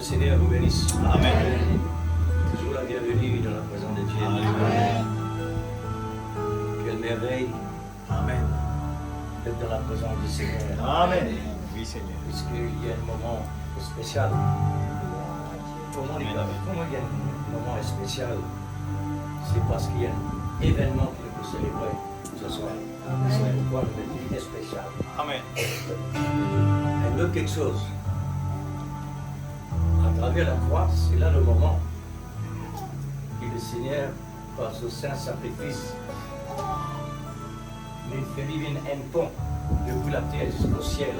Seigneur vous bénisse. Amen. Toujours la bienvenue dans la présence de Dieu. Amen. Quelle merveille. Amen. D'être dans la présence du Seigneur. Amen. Oui, Seigneur. Puisqu'il y a un moment spécial. Comment il y a un moment spécial? C'est parce qu'il y a un événement qu'il faut célébrer ce soir. C'est pourquoi le dit spécial. Amen. Et d'autre quelque chose. À travers la croix, c'est là le moment que le Seigneur, par ce saint sacrifice, nous fait vivre un pont depuis la terre jusqu'au ciel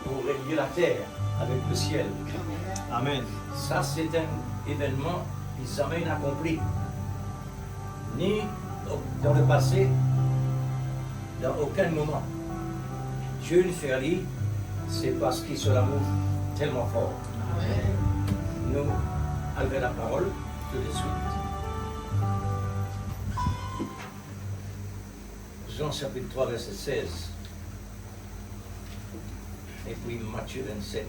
pour relier la terre avec le ciel. Amen. Ça, c'est un événement qui jamais accompli, ni dans le passé, dans aucun moment. Dieu le fait aller, c'est parce qu'il se l'amour tellement fort. Nous avons la parole tout de suite. Jean chapitre 3, verset 16. Et puis Matthieu 27.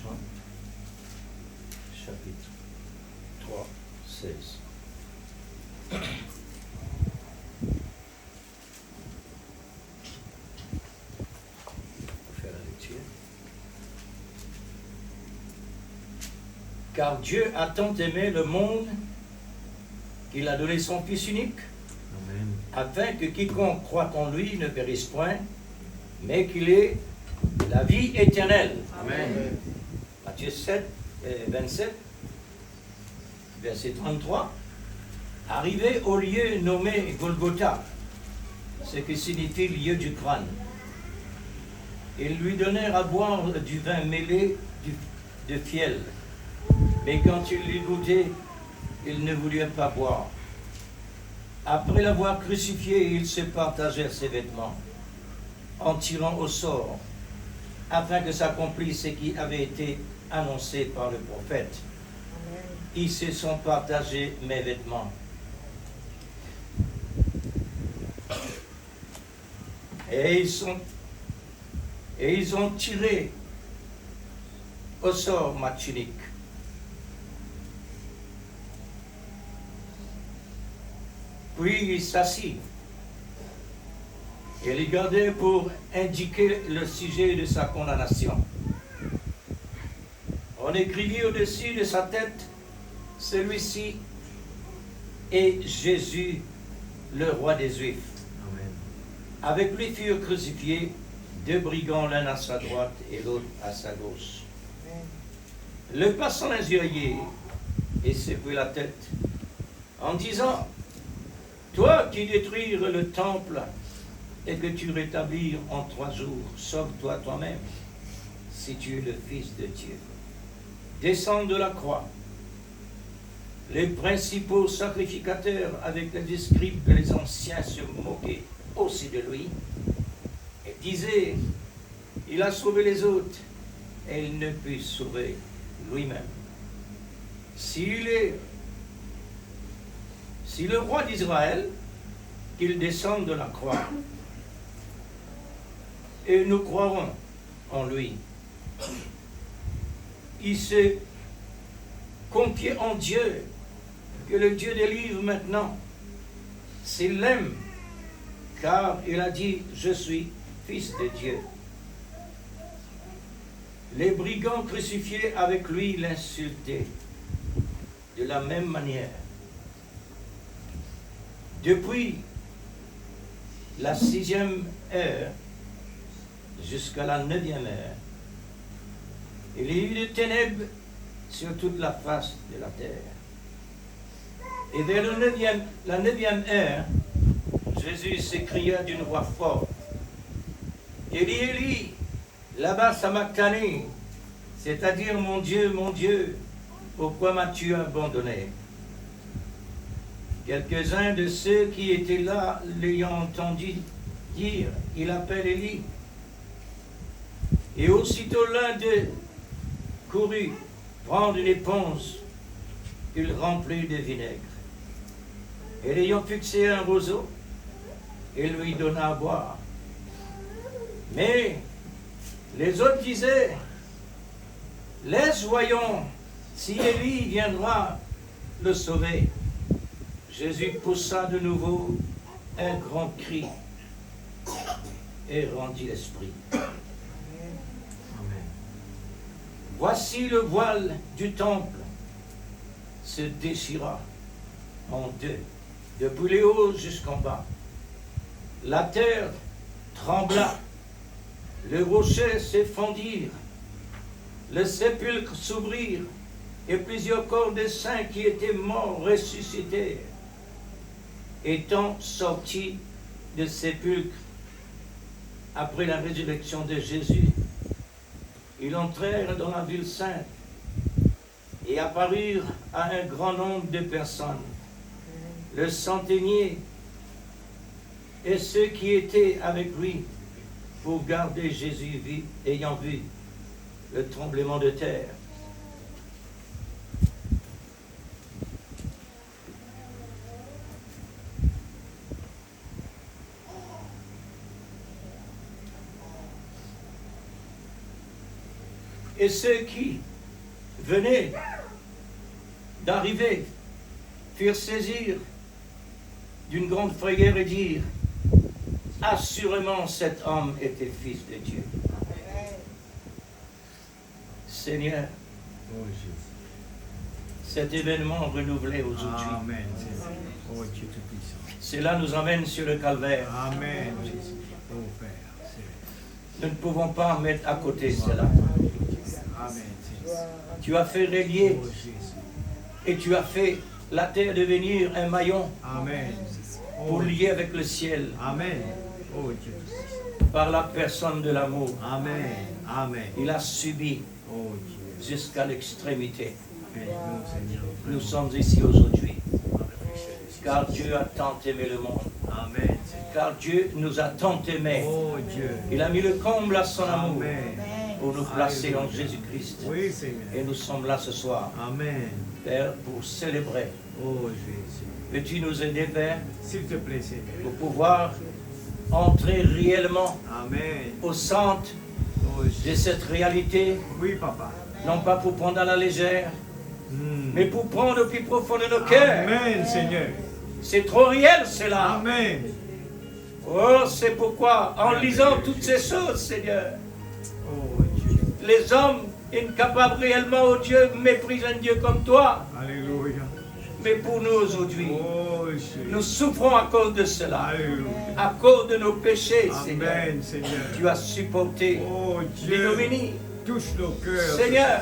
Jean, chapitre 3, 16. Faire la lecture. Car Dieu a tant aimé le monde qu'il a donné son Fils unique, Amen. afin que quiconque croit en lui ne périsse point, mais qu'il ait la vie éternelle. Amen. Matthieu 7, 27, verset 33. Arrivé au lieu nommé Golgotha, ce qui signifie lieu du crâne, ils lui donnèrent à boire du vin mêlé de fiel. Mais quand il l'eut goûté, ils ne voulurent pas boire. Après l'avoir crucifié, ils se partagèrent ses vêtements, en tirant au sort, afin que s'accomplisse ce qui avait été annoncé par le prophète. Ils se sont partagés mes vêtements. Et ils ont tiré au sort ma tunique. Puis il s'assit et les gardait pour indiquer le sujet de sa condamnation. On écrivit au-dessus de sa tête, celui-ci est Jésus, le roi des Juifs. Amen. Avec lui furent crucifiés deux brigands, l'un à sa droite et l'autre à sa gauche. Le passant l'injuriait et secouait la tête en disant, toi qui détruire le temple et que tu rétablir en 3 jours, sauve-toi toi-même, si tu es le Fils de Dieu. Descends de la croix. Les principaux sacrificateurs avec les scribes et les anciens se moquaient aussi de lui et disaient, il a sauvé les autres et il ne peut sauver lui-même. Si le roi d'Israël, qu'il descende de la croix, et nous croirons en lui. Il se confiait en Dieu, que le Dieu délivre maintenant, s'il l'aime, car il a dit, je suis fils de Dieu. Les brigands crucifiés avec lui l'insultaient de la même manière. Depuis la 6e heure jusqu'à la 9e heure, il y eut des ténèbres sur toute la face de la terre. Et vers la 9e heure, Jésus s'écria d'une voix forte, Élie, Élie, lama sabachthani, c'est-à-dire mon Dieu, pourquoi m'as-tu abandonné? Quelques-uns de ceux qui étaient là l'ayant entendu dire, il appelle Élie. Et aussitôt l'un d'eux courut prendre une éponge, il remplit de vinaigre. Et l'ayant fixé un roseau, il lui donna à boire. Mais les autres disaient, laisse voyons si Élie viendra le sauver. Jésus poussa de nouveau un grand cri et rendit l'esprit. Amen. Voici le voile du temple se déchira en deux, depuis les hauts jusqu'en bas. La terre trembla, les rochers s'effondirent, le sépulcre s'ouvrirent, et plusieurs corps des saints qui étaient morts ressuscitèrent. Étant sortis de sépulcre après la résurrection de Jésus, ils entrèrent dans la ville sainte et apparurent à un grand nombre de personnes. Le centenier et ceux qui étaient avec lui pour garder Jésus ayant vu le tremblement de terre. Et ceux qui venaient d'arriver firent saisir d'une grande frayeur et dire, assurément cet homme était fils de Dieu. Seigneur, cet événement renouvelé aujourd'hui. Amen. Oh Dieu Tout-Puissant. Cela nous emmène sur le calvaire. Amen. Jésus. Oh Père. Nous ne pouvons pas mettre à côté cela. Amen. Tu as fait relier Oh Jésus. et tu as fait la terre devenir un maillon Amen. pour lier avec le ciel Amen. Oh Dieu Tout-Puissant. par la personne de l'amour. Amen. Amen. Il a subi Oh Dieu. jusqu'à l'extrémité. Aide-nous, Seigneur. Nous sommes ici aujourd'hui car Dieu a tant aimé le monde. Amen. Car Dieu nous a tant aimés. Oh Dieu. Il a mis le comble à son amour Amen. pour nous placer en Jésus-Christ. Oui, Seigneur. Et nous sommes là ce soir, Amen. Père, pour célébrer. Oh Jésus. Peux-tu nous aider, Père, S'il te plaît, Seigneur. pour pouvoir entrer réellement Amen. au centre Oh Jésus. de cette réalité, Oui, Papa. non pas pour prendre à la légère, Mm. mais pour prendre au plus profond de nos cœurs. Amen, Seigneur. C'est trop réel, cela. Amen. Oh, c'est pourquoi, en lisant toutes ces choses, Seigneur, Oh Dieu. les hommes incapables réellement au Dieu méprisent un Dieu comme toi. Alléluia. Mais pour nous aujourd'hui, Oh Jésus. nous souffrons à cause de cela, Alléluia. à cause de nos péchés, Seigneur. Amen, Seigneur. Tu as supporté Oh Dieu. l'ignominie. Touche nos cœurs. Seigneur,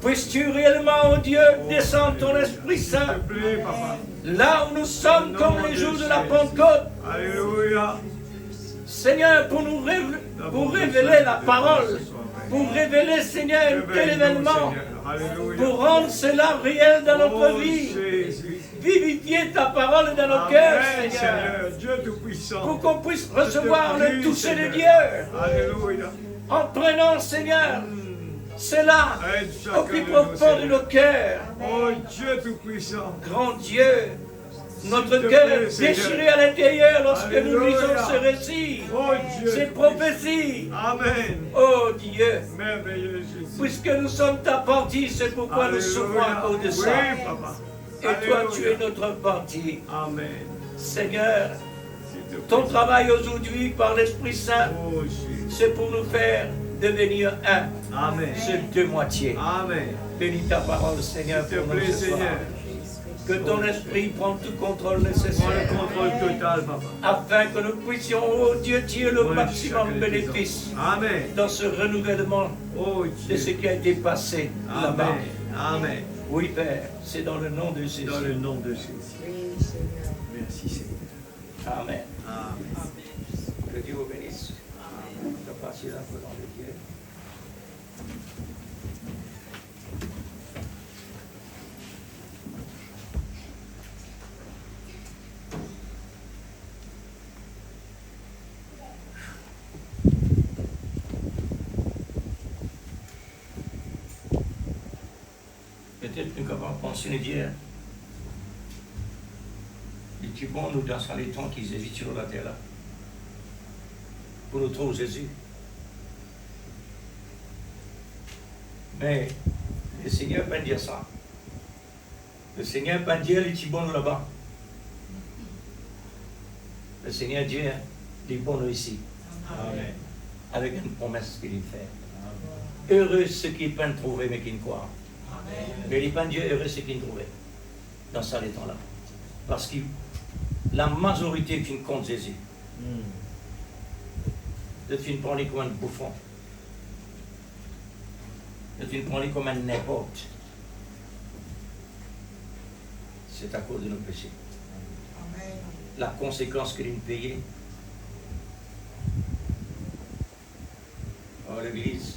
puisses-tu réellement, oh Dieu, descendre ton Esprit S'il Saint, te plaît, Papa. là où nous sommes Au comme nom les de jours de la Jésus. Pentecôte. Alléluia. Seigneur, pour nous pour révéler la parole, pour révéler, Seigneur, un tel événement, Alléluia. pour rendre cela réel dans notre Oh, vie, Jésus. vivifier ta parole dans nos cœurs, Amen, Seigneur, Seigneur. Dieu Tout-Puissant. pour qu'on puisse Je te recevoir le prie, toucher de Seigneur. Dieu, Alléluia. en prenant, Seigneur, cela Aide au chacun plus de nous, profond de Seigneur. nos cœurs. Oh Dieu Tout-Puissant. Grand Dieu, notre S'il te cœur plaît, est Seigneur. déchiré à l'intérieur lorsque nous Alléluia. lisons ce récit, Oh Dieu. ces prophéties. Amen. Oh Dieu, Merveilleux Jésus. puisque nous sommes ta partie, c'est pourquoi nous souffrons à cause de ça. Oui, Papa. Et toi, tu es Alléluia. notre partie. Amen. Seigneur, S'il te plaît. ton travail aujourd'hui par l'Esprit Saint, Oh Jésus. c'est pour nous faire devenir un, Amen. c'est deux moitiés. Amen. Bénis ta parole, Seigneur, S'il te pour nous plaît, ce soir. Seigneur. Que ton esprit prenne tout contrôle Prends nécessaire, le contrôle total, Papa. afin que nous puissions, oh Dieu, tirer le Prends maximum chacun de de tes bénéfices enfants. Amen. dans ce renouvellement Oh de ce Dieu. qui a été passé là-bas. Amen. Amen. Oui, Père, c'est dans le nom de Jésus. Dans le nom de Jésus. Merci Seigneur. Amen. Amen. Que Dieu vous bénisse. Que passer la présence de Dieu. Peut-être que nous avons pensé de dire, il est bon nous dans les temps qu'ils hésitent sur la terre là, pour nous trouver Jésus. Mais le Seigneur peut dire ça. Le Seigneur peut dire, il est bon nous là-bas. Le Seigneur dit, il est bon nous ici. Amen. Avec une promesse qu'il fait. Heureux ceux qui peuvent trouver mais qui ne croient. Mais il n'est pas Dieu heureux ceux qui ne trouvaient dans ça les temps-là. Parce que la majorité qui compte Jésus, de tu ne prends comme un bouffon, de tu ne prends comme un n'importe. C'est à cause de nos péchés. La conséquence que nous payons. Oh, l'Église.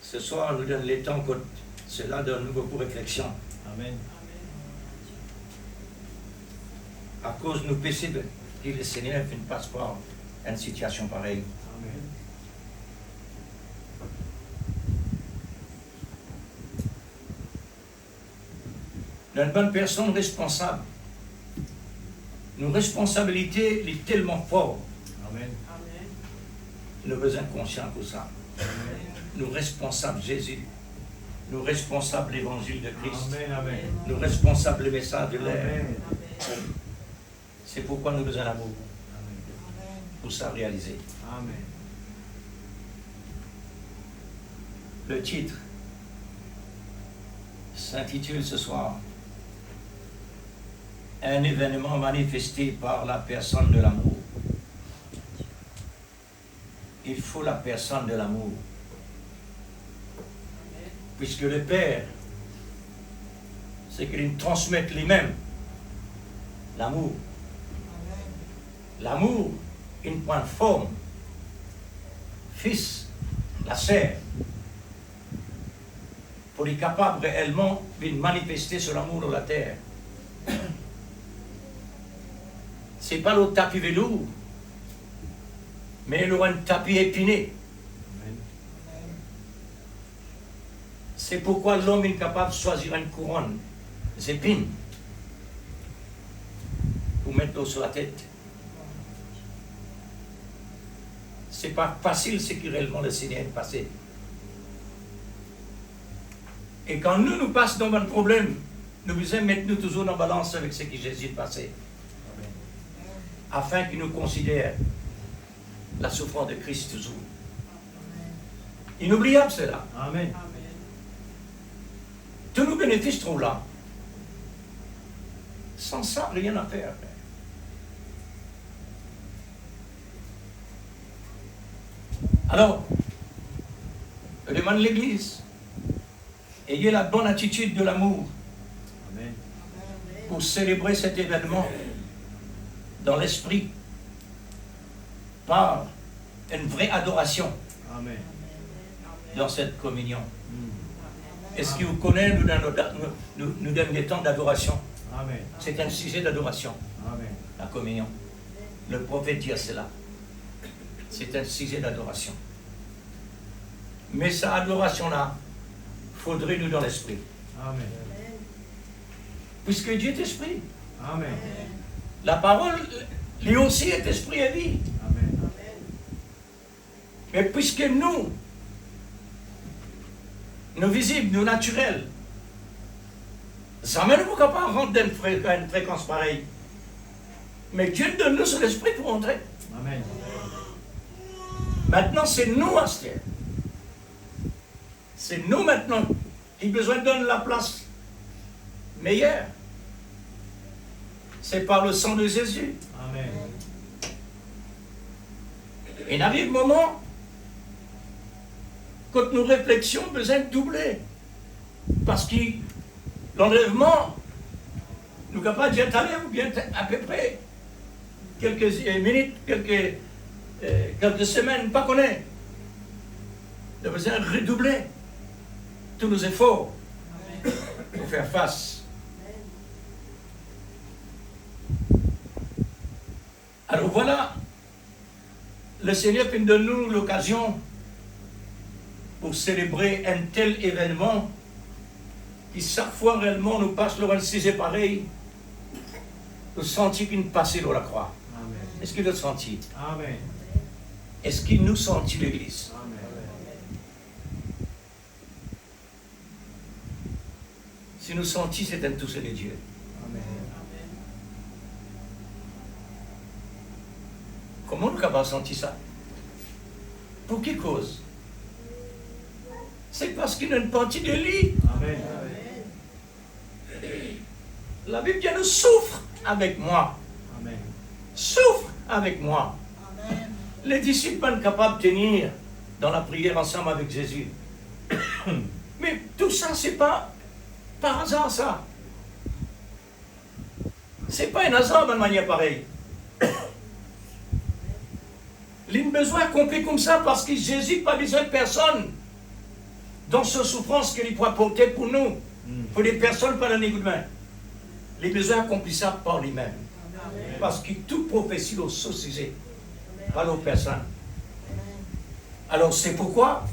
Ce soir, nous donne les temps que cela donne beaucoup de réflexion. Amen. À cause de nos péchés, que le Seigneur ne passe pas à une situation pareille. Amen. Une bonne personne responsable. Nos responsabilités sont tellement fortes. Amen. Nous besoin conscients de ça. Nous responsables Jésus. Nous responsables l'évangile de Christ. Amen. Nous responsables le message de l'air. Amen. C'est pourquoi nous besoin d'amour. Amen. Pour ça réaliser. Amen. Le titre s'intitule ce soir un événement manifesté par la personne de l'amour. Il faut la personne de l'amour. Puisque le Père, c'est qu'il nous transmette lui-même l'amour. L'amour, il prend forme. Fils, la sœur, pour être capable réellement de manifester ce amour dans la terre. C'est pas le tapis velours, mais il aura un tapis épiné. Amen. C'est pourquoi l'homme est capable de choisir une couronne d'épines pour mettre l'eau sur la tête. C'est pas facile ce qui réellement le Seigneur est passé. Et quand nous passons dans un problème, nous devons mettre nous toujours en balance avec ce que Jésus est passé. Amen. Afin qu'il nous considère la souffrance de Christ toujours. Inoubliable cela. Amen. Tous nos bénéfices sont là. Sans ça, rien à faire. Alors, je demande l'Église, ayez la bonne attitude de l'amour Amen. pour célébrer cet événement dans l'esprit par une vraie adoration Amen. dans cette communion. Mm. Est-ce que vous connaissez, nous donnons des temps d'adoration? Amen. C'est un sujet d'adoration, Amen. la communion. Le prophète dit cela. C'est un sujet d'adoration. Mais cette adoration-là, faudrait nous dans l'esprit. Amen. Puisque Dieu est esprit. Amen. La parole, lui aussi est esprit et vie. Amen. Mais puisque nous visibles, nous naturels, jamais nous ne sommes capables de rentrer à une fréquence pareille. Mais Dieu donne-nous son esprit pour entrer. Amen. Maintenant, c'est nous, Astère. C'est nous maintenant qui avons besoin de donner la place meilleure. C'est par le sang de Jésus. Amen. Et il arrive un moment, quand nos réflexions ont besoin de doubler. Parce que l'enlèvement, nous sommes capables d'y aller ou bien à peu près quelques minutes, quelques semaines, pas qu'on est. Nous avons besoin de redoubler tous nos efforts pour faire face. Alors voilà, le Seigneur nous donne l'occasion pour célébrer un tel événement qui chaque fois réellement nous passe le 26 pareil, nous sentons qu'il nous passe dans la croix. Amen. Est-ce qu'il nous sentit? Amen. Est-ce qu'il nous sentit l'Église? Amen. Si nous sentis, c'est un tout seul de Dieu. Amen. Comment nous avons senti ça? Pour quelle cause? C'est parce qu'il y a une partie de lui. Amen. La Bible dit, nous souffre avec moi. Amen. Souffre avec moi. Les disciples sont capables de tenir dans la prière ensemble avec Jésus. Mais tout ça, c'est pas par hasard, ça. C'est pas un hasard d'une manière pareille. Il a besoin accompli comme ça parce que Jésus n'a pas besoin de personne dans cette souffrance qu'il peut apporter pour nous. Pour les personnes, pas donner coup de main. Il a besoin accompli ça par lui-même. Parce que toute prophétie est au sujet, pas aux personnes. Alors c'est pourquoi,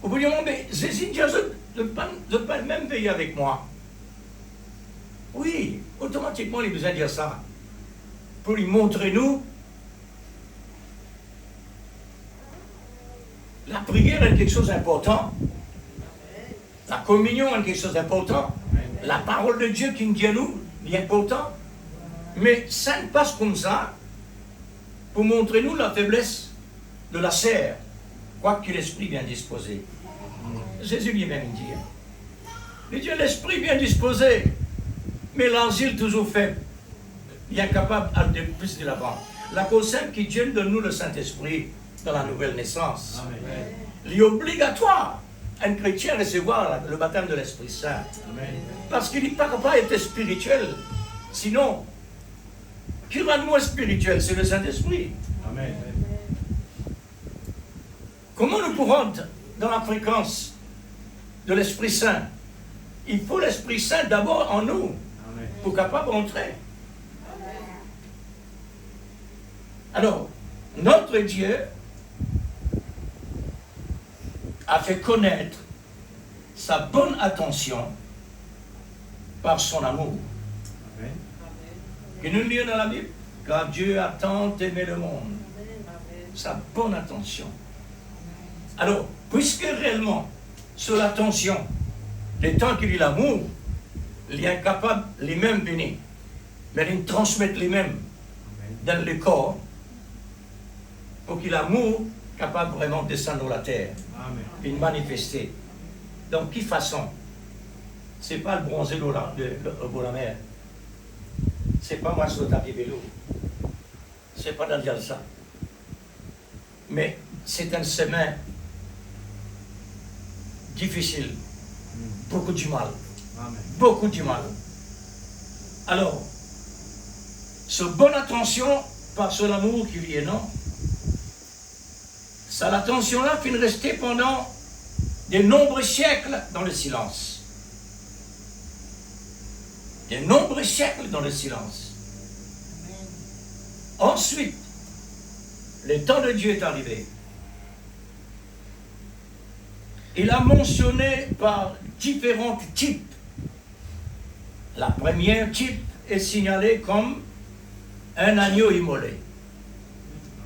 au bout du moment, mais Jésus dit, je ne peux pas même veiller avec moi. Oui, automatiquement, il a besoin de dire ça. Pour lui montrer nous prière est quelque chose d'important. La communion est quelque chose d'important. La parole de Dieu qui nous dit à nous est important. Mais ça ne passe comme ça pour montrer nous la faiblesse de la chair, quoique l'esprit bien disposé. Jésus lui-même dit. Il dit l'esprit bien disposé, mais l'asile toujours faible, incapable de plus de l'avant. La cause simple qui Dieu donne nous le Saint-Esprit dans la nouvelle naissance. Amen. Il est obligatoire à un chrétien de recevoir le baptême de l'Esprit Saint. Amen. Parce qu'il n'est pas capable d'être spirituel. Sinon, qui rend nous spirituel? C'est le Saint-Esprit. Amen. Comment nous pourrons dans la fréquence de l'Esprit Saint? Il faut l'Esprit Saint d'abord en nous Amen. pour capable d'entrer. Alors, notre Dieu a fait connaître sa bonne attention par son amour. Amen. Que nous lisons dans la Bible, car Dieu a tant aimé le monde. Sa bonne attention. Alors, puisque réellement, sur l'attention, le temps qu'il y a l'amour, il est incapable lui-même venir, mais il transmettre lui-même dans le corps pour qu'il l'amour capable vraiment de descendre dans la terre Amen. et de manifester. Donc, quelle façon? Ce n'est pas le bronzé au bord de la mer. Ce n'est pas moi sur le tapis vélo. Ce n'est pas dans le ça. Mais c'est un chemin difficile. Beaucoup du mal. Amen. Beaucoup du mal. Alors, ce bonne attention par son amour qui lui est non, ça l'attention-là finit de rester pendant de nombreux siècles dans le silence. De nombreux siècles dans le silence. Ensuite, le temps de Dieu est arrivé. Il a mentionné par différents types. La première type est signalée comme un agneau immolé.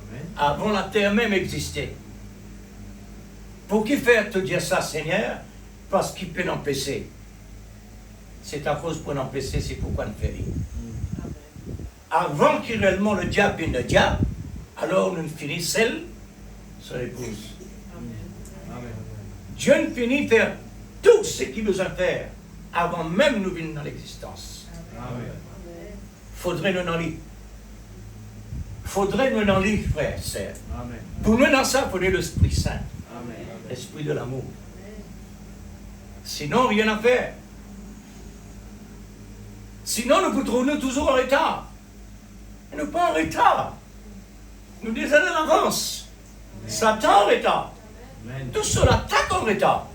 Amen. Avant la terre même existait. Pour qui faire te dire ça, Seigneur? Parce qu'il peut n'empêcher. C'est à cause pour n'empêcher, c'est pourquoi nous fait rien. Avant qu'il réellement le diable vienne le diable, alors nous finissons seul sur l'épouse. Amen. Dieu nous finit faire tout ce qu'il nous a fait avant même nous venir dans l'existence. Amen. Faudrait nous en lire. Faudrait nous en lire, frère, sœur. Amen. Pour nous dans ça, il faudrait l'Esprit Saint, Amen. l'Esprit de l'amour. Sinon, rien à faire. Sinon, nous pouvons toujours en retard. Et nous pas en retard. Nous des années d'avance. Satan en retard. Amen. Tout cela attaque en retard.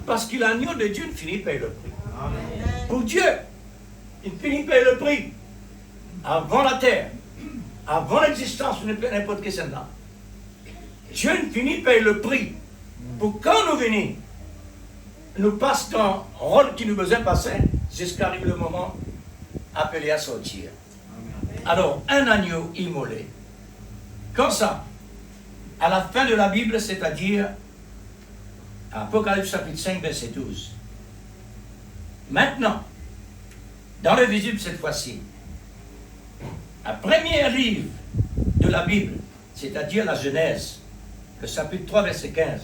Parce que l'agneau de Dieu ne finit pas le prix. Amen. Pour Dieu, il finit par le prix. Avant la terre, avant l'existence de n'importe quel là. Dieu ne finit par le prix. Pour quand nous venons, nous passons dans le rôle qui nous besoin passer jusqu'à arriver le moment appelé à sortir. Amen. Alors, un agneau immolé. Comme ça, à la fin de la Bible, c'est-à-dire Apocalypse chapitre 5, verset 12. Maintenant, dans le visible cette fois-ci, un premier livre de la Bible, c'est-à-dire la Genèse, le chapitre 3, verset 15.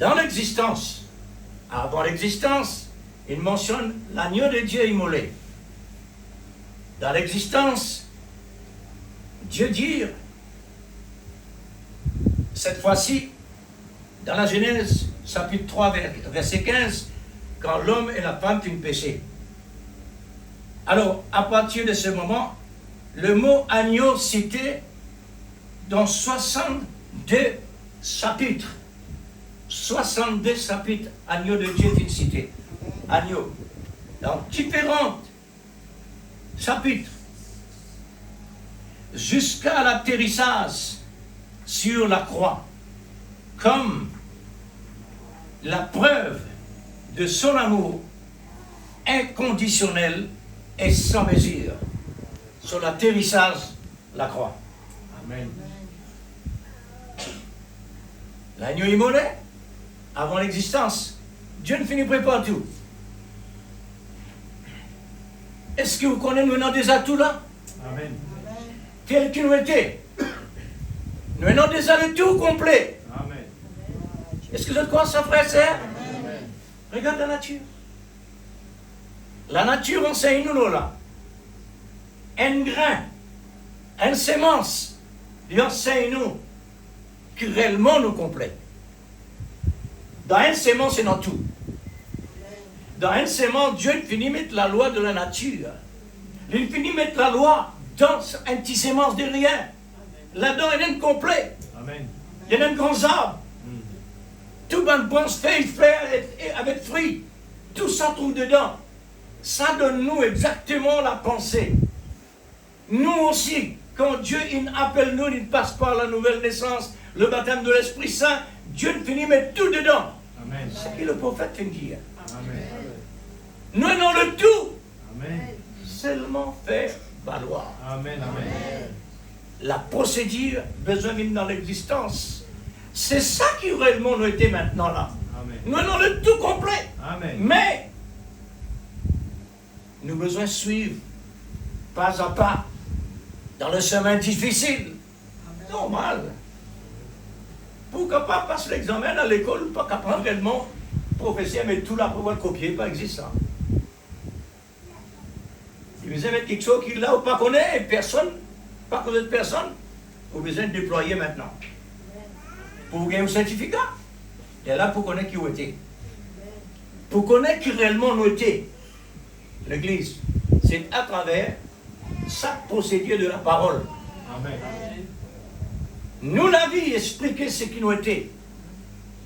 Dans l'existence, avant l'existence, il mentionne l'agneau de Dieu immolé. Dans l'existence, Dieu dit, cette fois-ci, dans la Genèse, chapitre 3, verset 15, quand l'homme et la femme furent péchés. Alors, à partir de ce moment, le mot agneau cité dans 62 chapitres. 62 chapitres, agneau de Dieu fut cité. Agneau. Dans différents chapitres. Jusqu'à l'atterrissage sur la croix. Comme la preuve de son amour inconditionnel et sans mesure sur l'atterrissage la croix. Amen. L'agneau immolé, avant l'existence, Dieu ne finit pas tout. Est-ce que vous connaissez maintenant des atouts là? Amen. Tels qu'ils nous étaient. Nous avons déjà le tout complet. Amen. Est-ce que vous êtes quoi ça, frère et sœur? Regarde la nature. La nature enseigne nous là. Un grain, une sémence, il enseigne nous que réellement nous complète. Dans une sémence, c'est dans tout. Dans une sémence, Dieu finit mettre la loi de la nature. Il finit mettre la loi dans un petit sémence de rien. Là-dedans, il y a un complet. Amen. Il y a un grand arbre. Tout bon bon feuille, fleurs et avec fruits. Tout ça trouve dedans. Ça donne nous exactement la pensée. Nous aussi, quand Dieu il appelle nous, il passe par la nouvelle naissance, le baptême de l'Esprit Saint, Dieu finit mettre tout dedans. Amen. C'est ce que le prophète vient dire. Amen. Nous avons le tout, Amen. seulement faire valoir. Amen. Amen. La procédure, besoin de dans l'existence. C'est ça qui réellement nous était maintenant là. Amen. Nous avons le tout complet. Amen. Mais, nous avons besoin de suivre, pas à pas, dans le chemin difficile. Normal. Pour capable passer l'examen à l'école, pas capable réellement, professeur, mais tout là pour pouvoir copier, pas existant. Si vous avez quelque chose qui là ou pas connaît, personne, pas connaître personne, vous avez besoin de déployer maintenant. Pour gagner un certificat. Et là, pour connaître qui vous était. Pour connaître qui réellement nous était. L'Église, c'est à travers chaque procédure de la parole. Amen. Nous la vie expliquer ce qui nous était.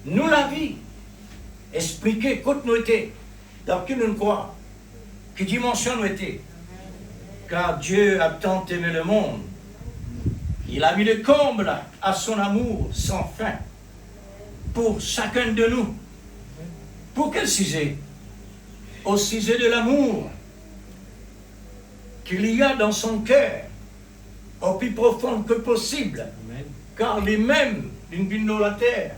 Nous la vie expliquer quoi nous était. Dans qui nous croit. Quelle dimension nous était. Car Dieu a tant aimé le monde. Il a mis le comble à son amour sans fin. Pour chacun de nous. Pour quel sujet? Au sujet de l'amour qu'il y a dans son cœur, au plus profond que possible. Amen. Car lui-même, une vie dans la terre,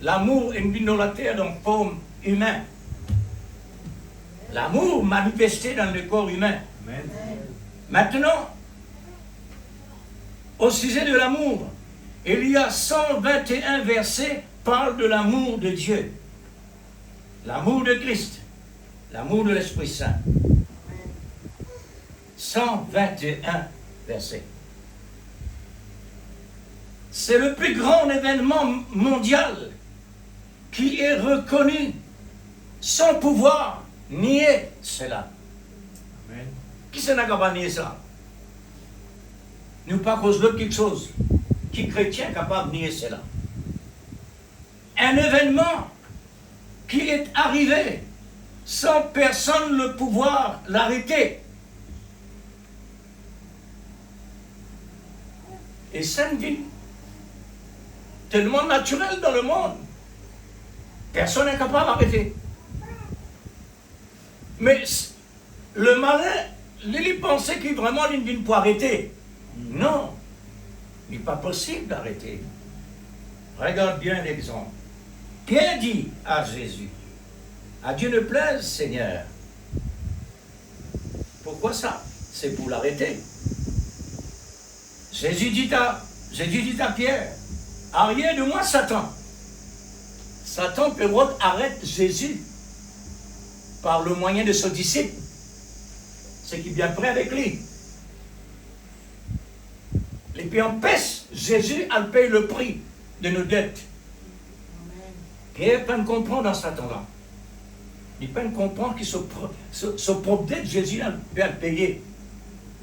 l'amour est une vie dans la terre dans forme humaine. L'amour manifesté dans le corps humain. Amen. Maintenant, au sujet de l'amour, il y a 121 versets qui parlent de l'amour de Dieu, l'amour de Christ, l'amour de l'Esprit Saint. 121 versets. C'est le plus grand événement mondial qui est reconnu sans pouvoir nier cela. Amen. Qui s'en a capable de nier ça? Nous pas cause de quelque chose qui chrétien est capable de nier cela. Un événement qui est arrivé sans personne le pouvoir l'arrêter. Et c'est une vie tellement naturelle dans le monde. Personne n'est capable d'arrêter. Mais le malin, il pensait qu'il vraiment une vie pour arrêter. Non, il n'est pas possible d'arrêter. Regarde bien l'exemple. Pierre dit à Jésus, à Dieu ne plaise, Seigneur. Pourquoi ça? C'est pour l'arrêter. Jésus dit à Pierre, arrière de moi Satan. Satan peut arrêter Jésus par le moyen de son disciple. Ce qui est bien près avec lui. Et puis empêche Jésus à payer le prix de nos dettes. Pierre peut comprendre dans Satan là. Il peut comprendre que son propre dette, Jésus peut le payer.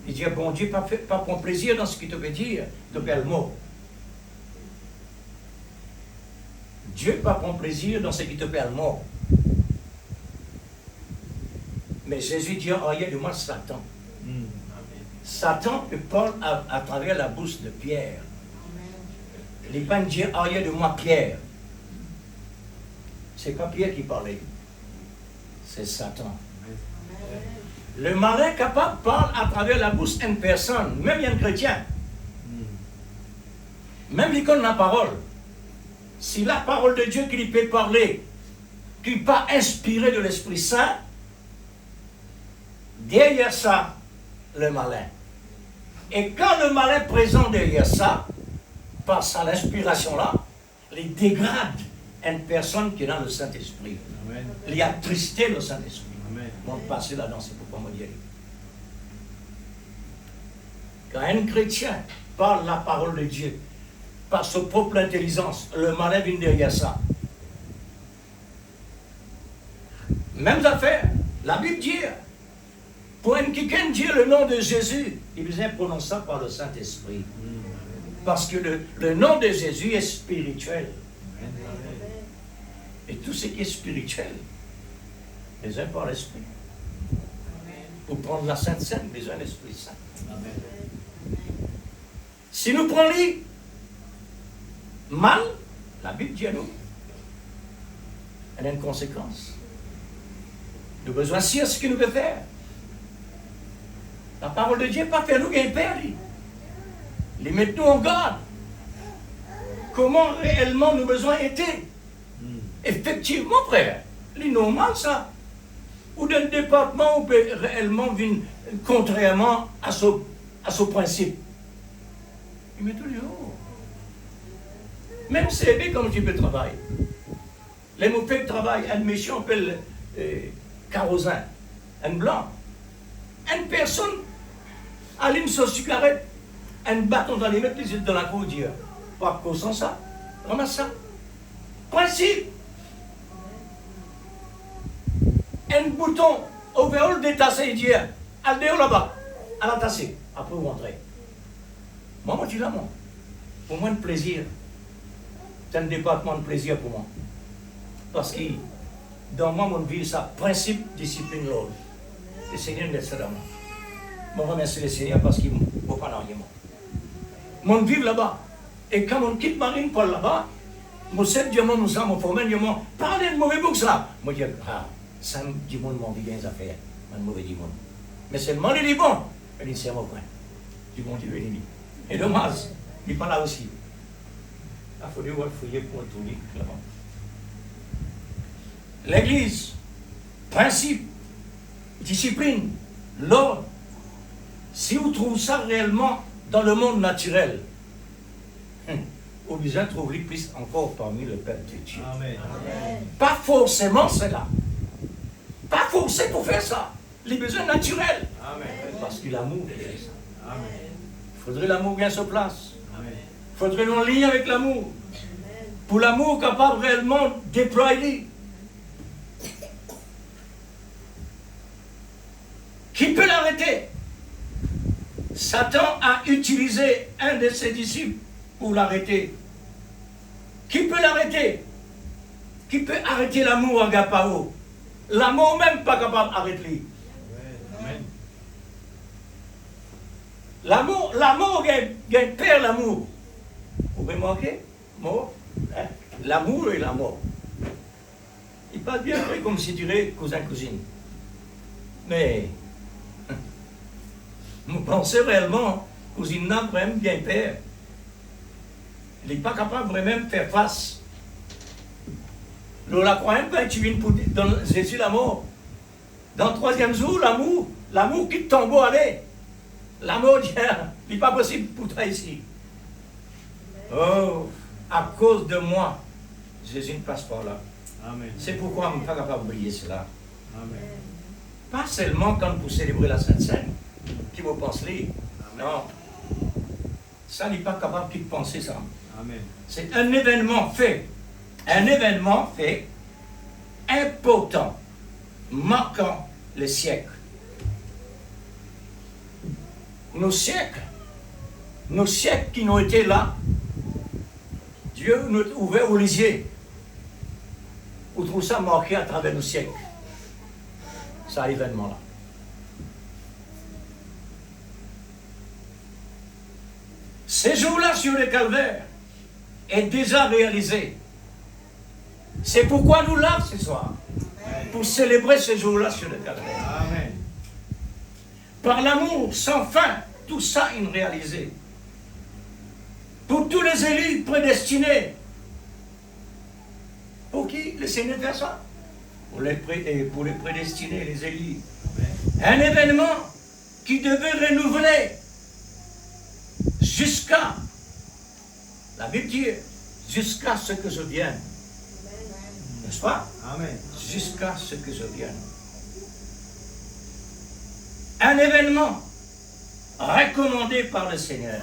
Il dit, bon Dieu, pas prendre plaisir dans ce qu'il te veut dire, te fait le mot. Dieu pas prendre plaisir dans ce qui te fait le mot. Mais Jésus dit, arrière de moi, Satan. Satan parle à travers la bouche de Pierre. Il va dire, arrière de moi, Pierre. C'est pas Pierre qui parlait. C'est Satan. Le malin capable parle à travers la bouche d'une personne, même un chrétien. Même il connaît la parole. si la parole de Dieu qui lui peut parler, qui n'est pas inspirée de l'Esprit Saint, derrière ça, le malin. Et quand le malin présent derrière ça, par sa l'inspiration-là, il dégrade une personne qui est dans le Saint-Esprit. Il a attristé le Saint-Esprit. Mon passé là-dedans, c'est pourquoi moi dire. Quand un chrétien parle la parole de Dieu, par sa propre intelligence, le malin vient derrière ça. Même affaire, la Bible dit, pour un quelqu'un dire le nom de Jésus, il besoin prononcer ça par le Saint-Esprit. Parce que le nom de Jésus est spirituel. Et tout ce qui est spirituel, besoin par l'Esprit. Pour prendre la Sainte Seine, besoin de l'Esprit Saint. Si nous prenons mal, la Bible dit à nous, elle a une conséquence. Nous avons besoin de savoir ce que nous devons faire. La parole de Dieu n'est pas fait nous gagner père. Les mettons en garde. Comment réellement nos besoins étaient. Effectivement, frère, c'est normal ça. Ou d'un département où peut réellement venir contrairement à son principe. Il met tout le haut. Même si c'est comme tu peux travailler. Les mots fait travail, un méchant appelle carosin, un blanc. Une personne allume son cigarette, un bâton dans les mettre les yeux dans la cour Dieu. Pas cause sans ça. Ramasse ça. Principe. Un bouton au verrou détassé Dieu. À dehors là-bas. À la tasser. Après vous rentrez. Moi, tu l'as, moi. Pour moi, un plaisir. C'est un département de plaisir pour moi. Parce que dans moi, mon vie, ça principe, discipline, l'ordre. Le Seigneur n'est pas là. Je remercie le Seigneur parce qu'il ne m'a pas dans moi. Mon vivre là-bas. Et quand on quitte Marine pour là-bas, mon seul diamant nous a, mon formel diamant, parlez de mauvais bouc ça. Moi, je dis, ah, ça me dit mon vie bien affaires. Un mauvais diamant. Mais seulement il dit bon. Il dit, c'est mon point. Du bon Dieu, il dit. Et dommage, il n'est pas là aussi. Il faut dire, il fouiller pour tout lire là-bas. L'église, principe, discipline, l'ordre. Si vous trouvez ça réellement dans le monde naturel, vous besoin de trouver plus encore parmi le peuple de Dieu. Amen. Pas forcément cela. Pas forcé pour faire ça. Les besoins naturels. Amen. Parce que l'amour est ça. Amen. Il faudrait l'amour bien sur place. Amen. Il faudrait nous lier avec l'amour. Pour l'amour capable réellement de déployer. Qui peut l'arrêter? Satan a utilisé un de ses disciples pour l'arrêter. Qui peut l'arrêter? Qui peut arrêter l'amour agapao? L'amour même pas capable d'arrêter. Amen. L'amour perd l'amour. Vous pouvez manquer? Mort? Hein? L'amour et la mort. Il passe bien après comme si tu dirais cousin-cousine. Mais vous pensez réellement, cousine n'a vraiment bien peur. Il n'est pas capable vraiment de faire face. La croyance, quand tu viens pour dans Jésus la mort. Dans le troisième jour, l'amour quitte ton beau aller. L'amour dit, il n'est pas possible pour toi ici. Oh, à cause de moi, Jésus ne passe pas là. Amen. C'est pourquoi je ne suis pas capable d'oublier cela. Amen. Pas seulement quand vous célébrez la Sainte Seine, qui vous pense là. Non. Ça n'est pas capable de penser ça. Amen. C'est un événement fait. Un événement fait important, marquant les siècles. Nos siècles qui ont été là, Dieu nous a ouvert les yeux. Vous trouvez ça marqué à travers nos siècles. Ça, événement-là. Ces jours-là sur le calvaire est déjà réalisé. C'est pourquoi nous là ce soir. Pour célébrer ce jour-là sur le calvaire. Amen. Par l'amour sans fin, tout ça est réalisé. Pour tous les élus prédestinés, Pour qui le Seigneur fait ça? Pour les prédestinés, les élus. Un événement qui devait renouveler jusqu'à, la Bible dit, jusqu'à ce que je vienne. N'est-ce pas? Amen. Jusqu'à ce que je vienne. Un événement recommandé par le Seigneur.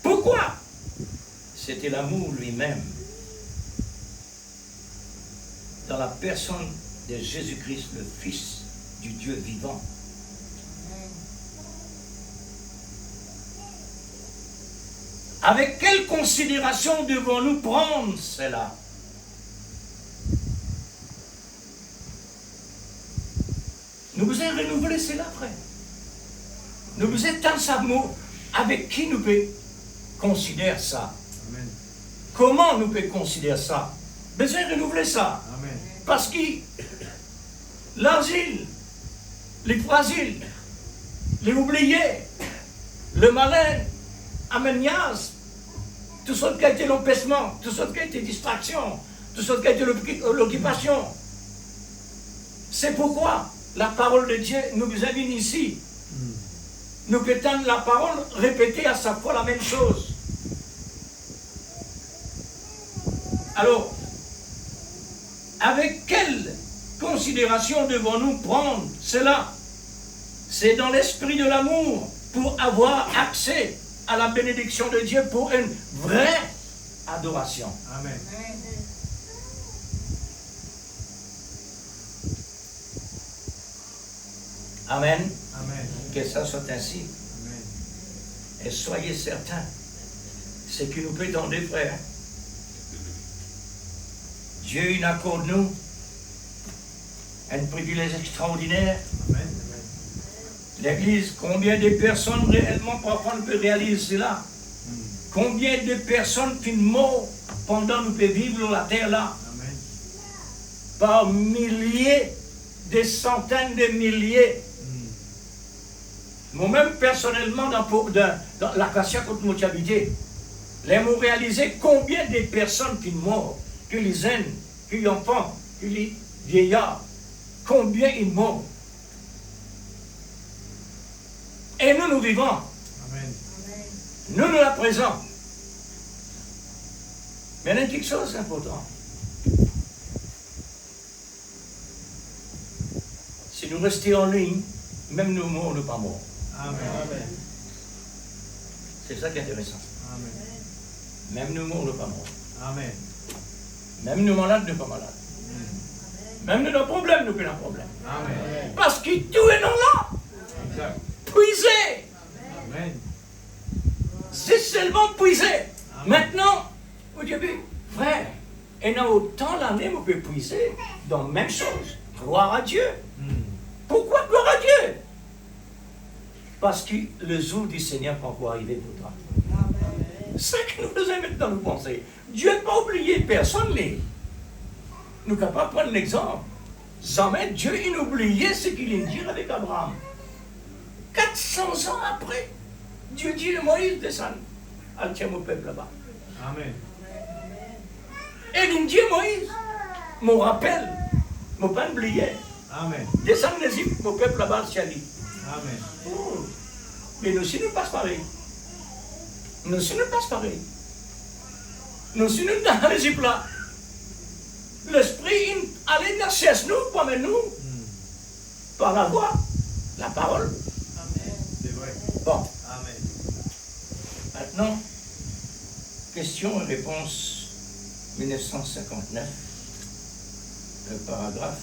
Pourquoi? C'était l'amour lui-même. Dans la personne de Jésus-Christ, le Fils du Dieu vivant. Avec quelle considération devons-nous prendre cela? Nous vous avons renouvelé cela, frère. Nous vous êtes dans sa mot. Avec qui nous pouvons considérer ça? Amen. Comment nous pouvons considérer ça? Besoin de renouveler ça. Amen. Parce que l'asile, les fragiles, les oubliés, le malin, Aménias, tout ce qui a été l'empêchement, tout ce qui a été distraction, tout ce qui a été l'occupation. C'est pourquoi la parole de Dieu nous amène ici. Nous peut-on la parole répéter à chaque fois la même chose. Alors, avec quelle considération devons-nous prendre cela? C'est dans l'esprit de l'amour pour avoir accès à la bénédiction de Dieu pour une vraie adoration. Amen. Amen. Amen. Que ça soit ainsi. Amen. Et soyez certains, ce qui nous peut tendre, frères. Dieu il accorde nous un privilège extraordinaire. Amen. L'Église, combien de personnes réellement parfois nous peut réaliser cela? Combien de personnes qui meurent pendant que nous pouvons vivre sur la terre là? Amen. Par milliers, des centaines de milliers. Moi-même, personnellement, dans l'Acacia contre Moutiabité, les mots réalisé combien de personnes qui meurent, que les jeunes, que les enfants, que les vieillards, combien ils meurent. Et nous, nous vivons. Amen. Nous, nous la présents. Mais il y a quelque chose d'important. Si nous restons en ligne, même nous morts, nous ne pas morts. Amen. C'est ça qui est intéressant. Amen. Même nous morts, nous ne pas morts. Amen. Même nous malades, nous ne pas malades. Même nous nos problèmes, nous pas de problème. Amen. Parce que tout est non là. Exact. Puisé. Amen. C'est seulement puisé. Maintenant, au début, frère, et dans autant l'année, vous pouvez puiser dans la même chose. Gloire à Dieu. Pourquoi gloire à Dieu? Parce que le jour du Seigneur va encore arriver pour toi. C'est ça que nous faisons maintenant nous penser. Dieu n'a pas oublié personne. Nous ne pouvons pas prendre l'exemple. Jamais Dieu il oublié ce qu'il a dit avec Abraham. 400 ans après, Dieu dit à Moïse descend. Allez, tiens mon peuple là-bas. Amen. Et il dit à Moïse, mon rappel, mon pas oublié. Amen. Descends d'Égypte, mon peuple là-bas, c'est Ali. Amen. Oh. Mais nous aussi, nous passons pareil. Nous aussi, nous passons pareil. Nous aussi, nous dans l'Égypte là. L'Esprit allait dans cesse nous, comme nous, par la voix, la parole. C'est vrai. Bon, Amen. maintenant, question et réponse 1959, le paragraphe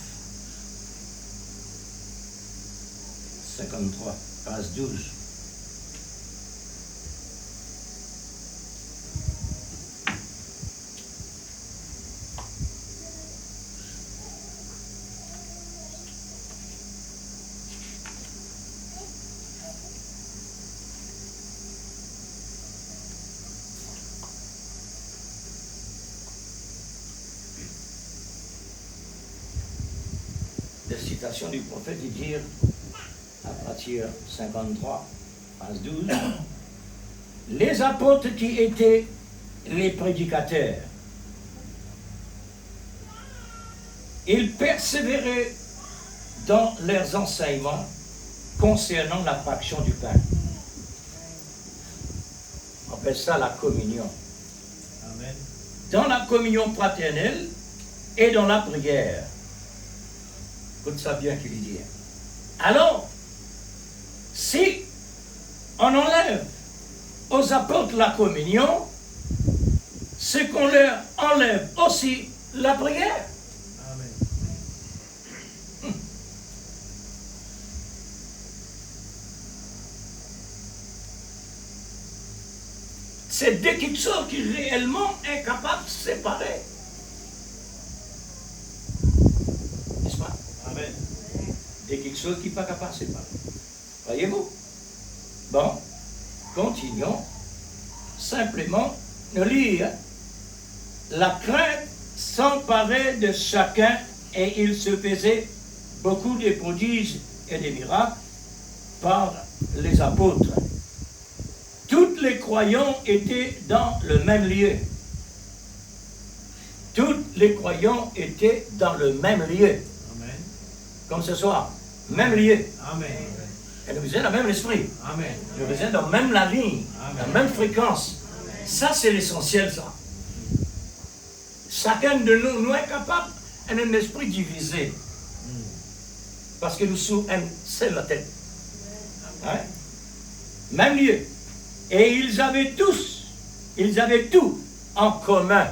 53, page 12. La citation du prophète dit dire à partir 53, page 12, les apôtres qui étaient les prédicateurs Ils persévéraient dans leurs enseignements concernant la fraction du pain. On appelle ça la communion. Amen. Dans la communion fraternelle et dans la prière. Écoute ça bien qu'il dit. Alors, si on enlève aux apôtres la communion, c'est qu'on leur enlève aussi la prière. Amen. C'est deux quelque chose qui est réellement incapable de se séparer. N'est-ce pas? Amen. C'est quelque chose qui n'est pas capable de se séparer. Voyez-vous? Bon, continuons. Simplement, nous lire. La crainte s'emparait de chacun et il se faisait beaucoup de prodiges et de miracles par les apôtres. Tous les croyants étaient dans le même lieu. Tous les croyants étaient dans le même lieu. Amen. Comme ce soir. Même lieu. Amen. Et nous sommes dans le même esprit. Amen. Nous sommes dans même la ligne. Amen. La même fréquence. Ça, c'est l'essentiel, ça. Chacun de nous, nous est capable d'un esprit divisé. Parce que nous sommes un seul la tête. Hein? Même lieu. Et ils avaient tout en commun.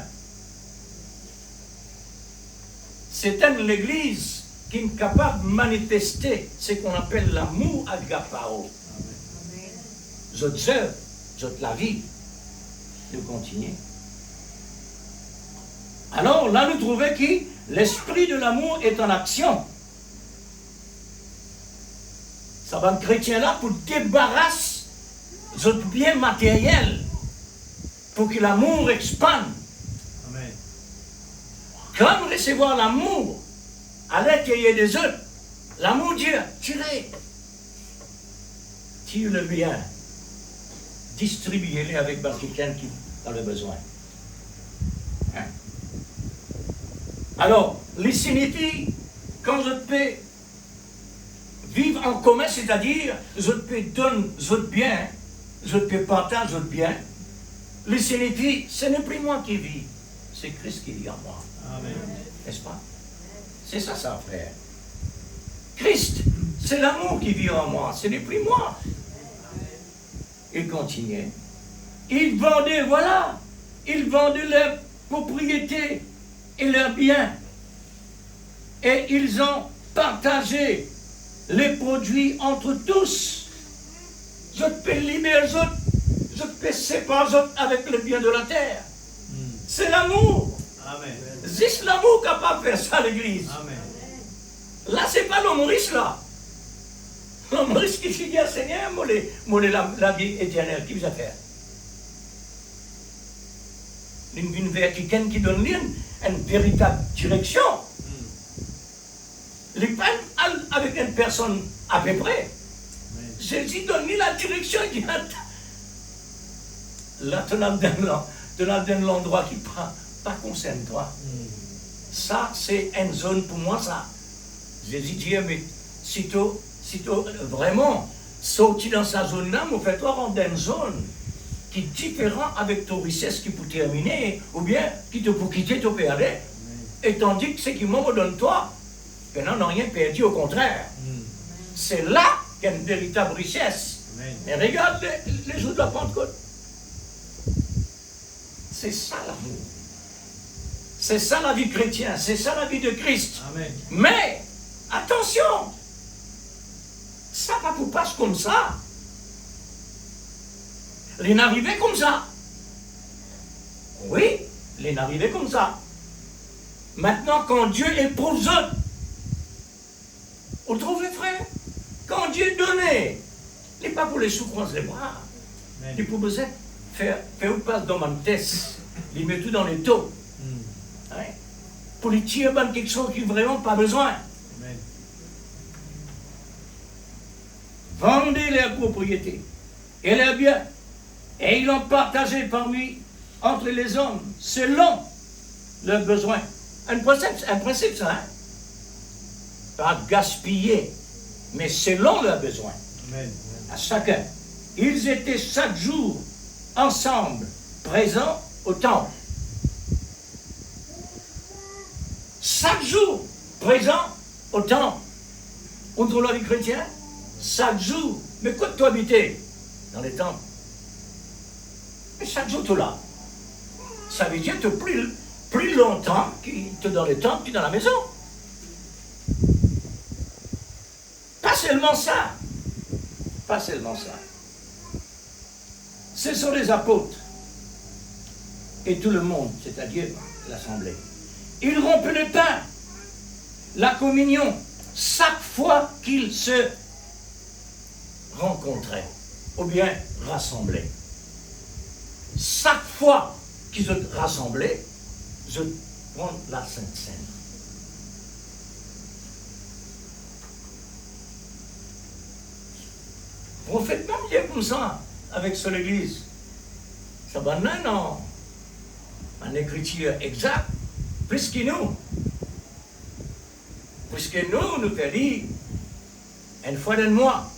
C'est l'église qui est capable de manifester ce qu'on appelle l'amour agapao. Zot œuvre, zot la vie. Nous continuons. Alors là, nous trouvons que l'esprit de l'amour est en action. Ça va être chrétien-là pour débarrasser votre bien matériel, pour que l'amour expande. Amen. Comme recevoir l'amour à l'intérieur des autres, l'amour Dieu, tirez. Tire le bien. Distribuez-le avec quelqu'un qui a le besoin. Hein? Alors, les signifie, quand je peux vivre en commun, c'est-à-dire, je peux donner je bien, je peux partager je bien, les signifie, ce n'est plus moi qui vis, c'est Christ qui vit en moi. Amen. N'est-ce pas? C'est ça, frère. Christ, c'est l'amour qui vit en moi, ce n'est plus moi. Il continuait. Ils vendaient, voilà, ils vendaient leurs propriétés et leurs biens. Et ils ont partagé les produits entre tous. Je peux libérer les autres, je peux séparer les autres avec le bien de la terre. C'est l'amour. Amen. C'est l'amour capable de faire ça, l'église. Amen. Là, c'est pas l'humoriste, là. L'humoriste qui dit, Seigneur, moi, la vie éternelle, qui vous a fait? Une quelqu'un qui donne une véritable direction. Les pas avec une personne à peu près. Jésus donne la direction, il dit, là, tu as l'endroit qui pas concerne toi. Ça, c'est une zone pour moi, ça. Jésus dit, mais si tu vraiment sorti dans sa zone-là, mais fais-toi rendre une zone qui est différente avec ta richesse qui peut terminer, ou bien qui te peut quitter, tu peux aller. Et tandis que ce qui me donne toi, maintenant, n'a rien perdu, au contraire. C'est là qu'il y a une véritable richesse. Amen. Et regarde les jours de la Pentecôte. C'est ça l'amour. C'est ça la vie chrétienne, c'est ça la vie de Christ. Amen. Mais, attention, ça ne va pas passer comme ça. Les n'arrivaient comme ça. Oui, les n'arrivaient comme ça. Maintenant, quand Dieu éprouve eux, vous trouvez, frère? Quand Dieu donnait, il n'est pas pour les souffrances des bras. Amen. Il pour besoin faire une passe dans ma tête, il met tout dans les taux. Hein? Pour les tirer dans quelque chose qui n'a vraiment pas besoin. Amen. Vendez leurs propriétés et leurs biens, et ils l'ont partagé parmi entre les hommes, selon leurs besoins. Un principe ça, hein? pas gaspiller, mais selon leurs besoins. Amen. À chacun. Ils étaient chaque jour ensemble, présents au temple. Chaque jour, présents au temple. On trouve la vie chrétienne, chaque jour. Mais quoi que tu habitais dans les temples? Mais chaque jour, tu es là. Ça veut dire que plus longtemps que tu es dans les temples que dans la maison. Pas seulement ça. Pas seulement ça. Ce sont les apôtres et tout le monde, c'est-à-dire l'assemblée. Ils rompaient le pain, la communion, chaque fois qu'ils se rencontraient, ou bien rassemblaient. Chaque fois qu'ils se rassemblaient, je prends la Sainte Seine. Vous faites même bien comme ça avec son Église. Ça va non, en écriture exacte, plus que nous. Puisque nous fait dire une fois dans le mois.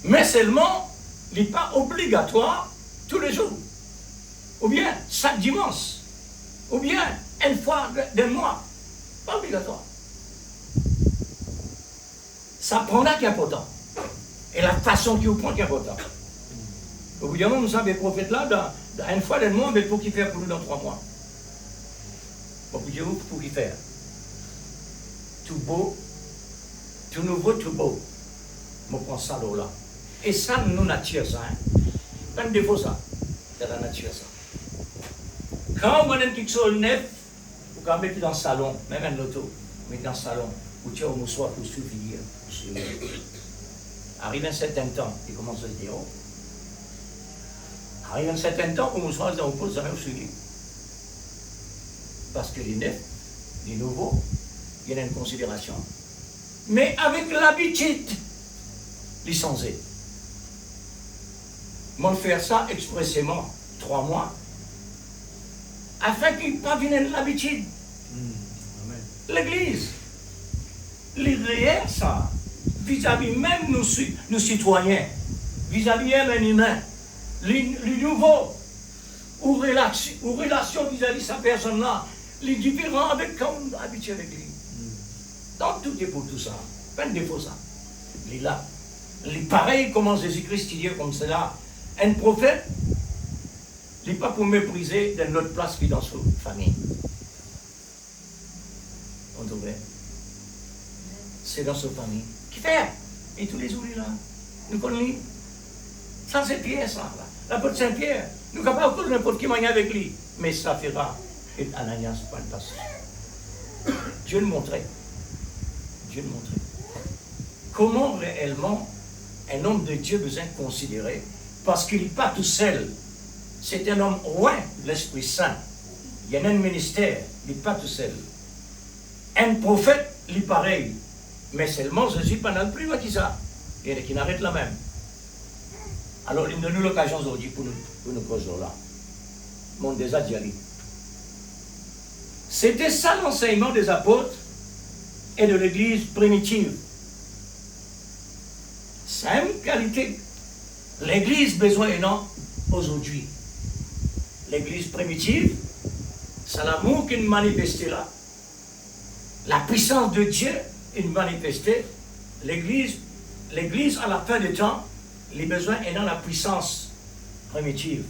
Mais seulement, il n'est pas obligatoire tous les jours. Ou bien chaque dimanche. Ou bien une fois dans le mois. Pas obligatoire. Ça prendra qui est important. Et la façon qu'il vous prend qui est important. Au bout d'un moment, nous savons les prophètes là, une fois dans le mois, mais pour qu'il fasse pour nous dans 3 mois. Bon, pour qu'il fasse. Tout beau, tout nouveau, tout beau. Je prends ça là. Et ça, nous nature ça. Pas de défaut ça. C'est la nature ça. Quand on a quelque chose de neuf, vous pouvez mettre dans le salon, même un auto, mettre dans le salon, ou tu as un moussoir pour suffire. Arrive un certain temps, il commence à se dire, oh. Arrive un certain temps, le moussoir dans le pot, ça va suivre. Parce que les neufs, les nouveaux, il y a une considération. Mais avec l'habitude, licencié. Moi, faire ça expressément 3 mois, afin qu'il parvienne l'habitude. L'Église, les réels, ça, vis-à-vis même nous citoyens, vis-à-vis même un humain, les nouveaux, ou relation vis-à-vis de sa personne-là, les différents avec quand on est habitué avec lui. Donc tout est pour tout ça, pas de défaut ça. Il est là. Les pareils, comment Jésus-Christ dit comme cela, un prophète, il n'est pas pour mépriser dans notre place qui est dans sa famille. On devrait. C'est dans sa famille. Qui fait? Et tous les jours, il est là. Nous connaissons. Ça, c'est Pierre, ça. L'apôtre Saint-Pierre. Nous ne sommes pas encore n'importe qui manier avec lui. Mais ça fera. Et Ananias, pas le passé. Dieu le montrait. Dieu le montrait. Comment réellement un homme de Dieu besoin de considérer? Parce qu'il n'est pas tout seul. C'est un homme loin de l'Esprit Saint. Il y a un ministère, il n'est pas tout seul. Un prophète, il est pareil. Mais seulement Jésus pendant le plus qui ça. Il y en a qui n'arrêtent la même. Alors, il nous donne l'occasion aujourd'hui pour nous causer là. Mon déjà d'y aller. C'était ça l'enseignement des apôtres et de l'Église primitive. C'est une qualité. L'Église besoin et non aujourd'hui. L'Église primitive, c'est l'amour qui nous manifestait là. La puissance de Dieu est manifestée. L'Église à la fin du temps, les besoins et non la puissance primitive.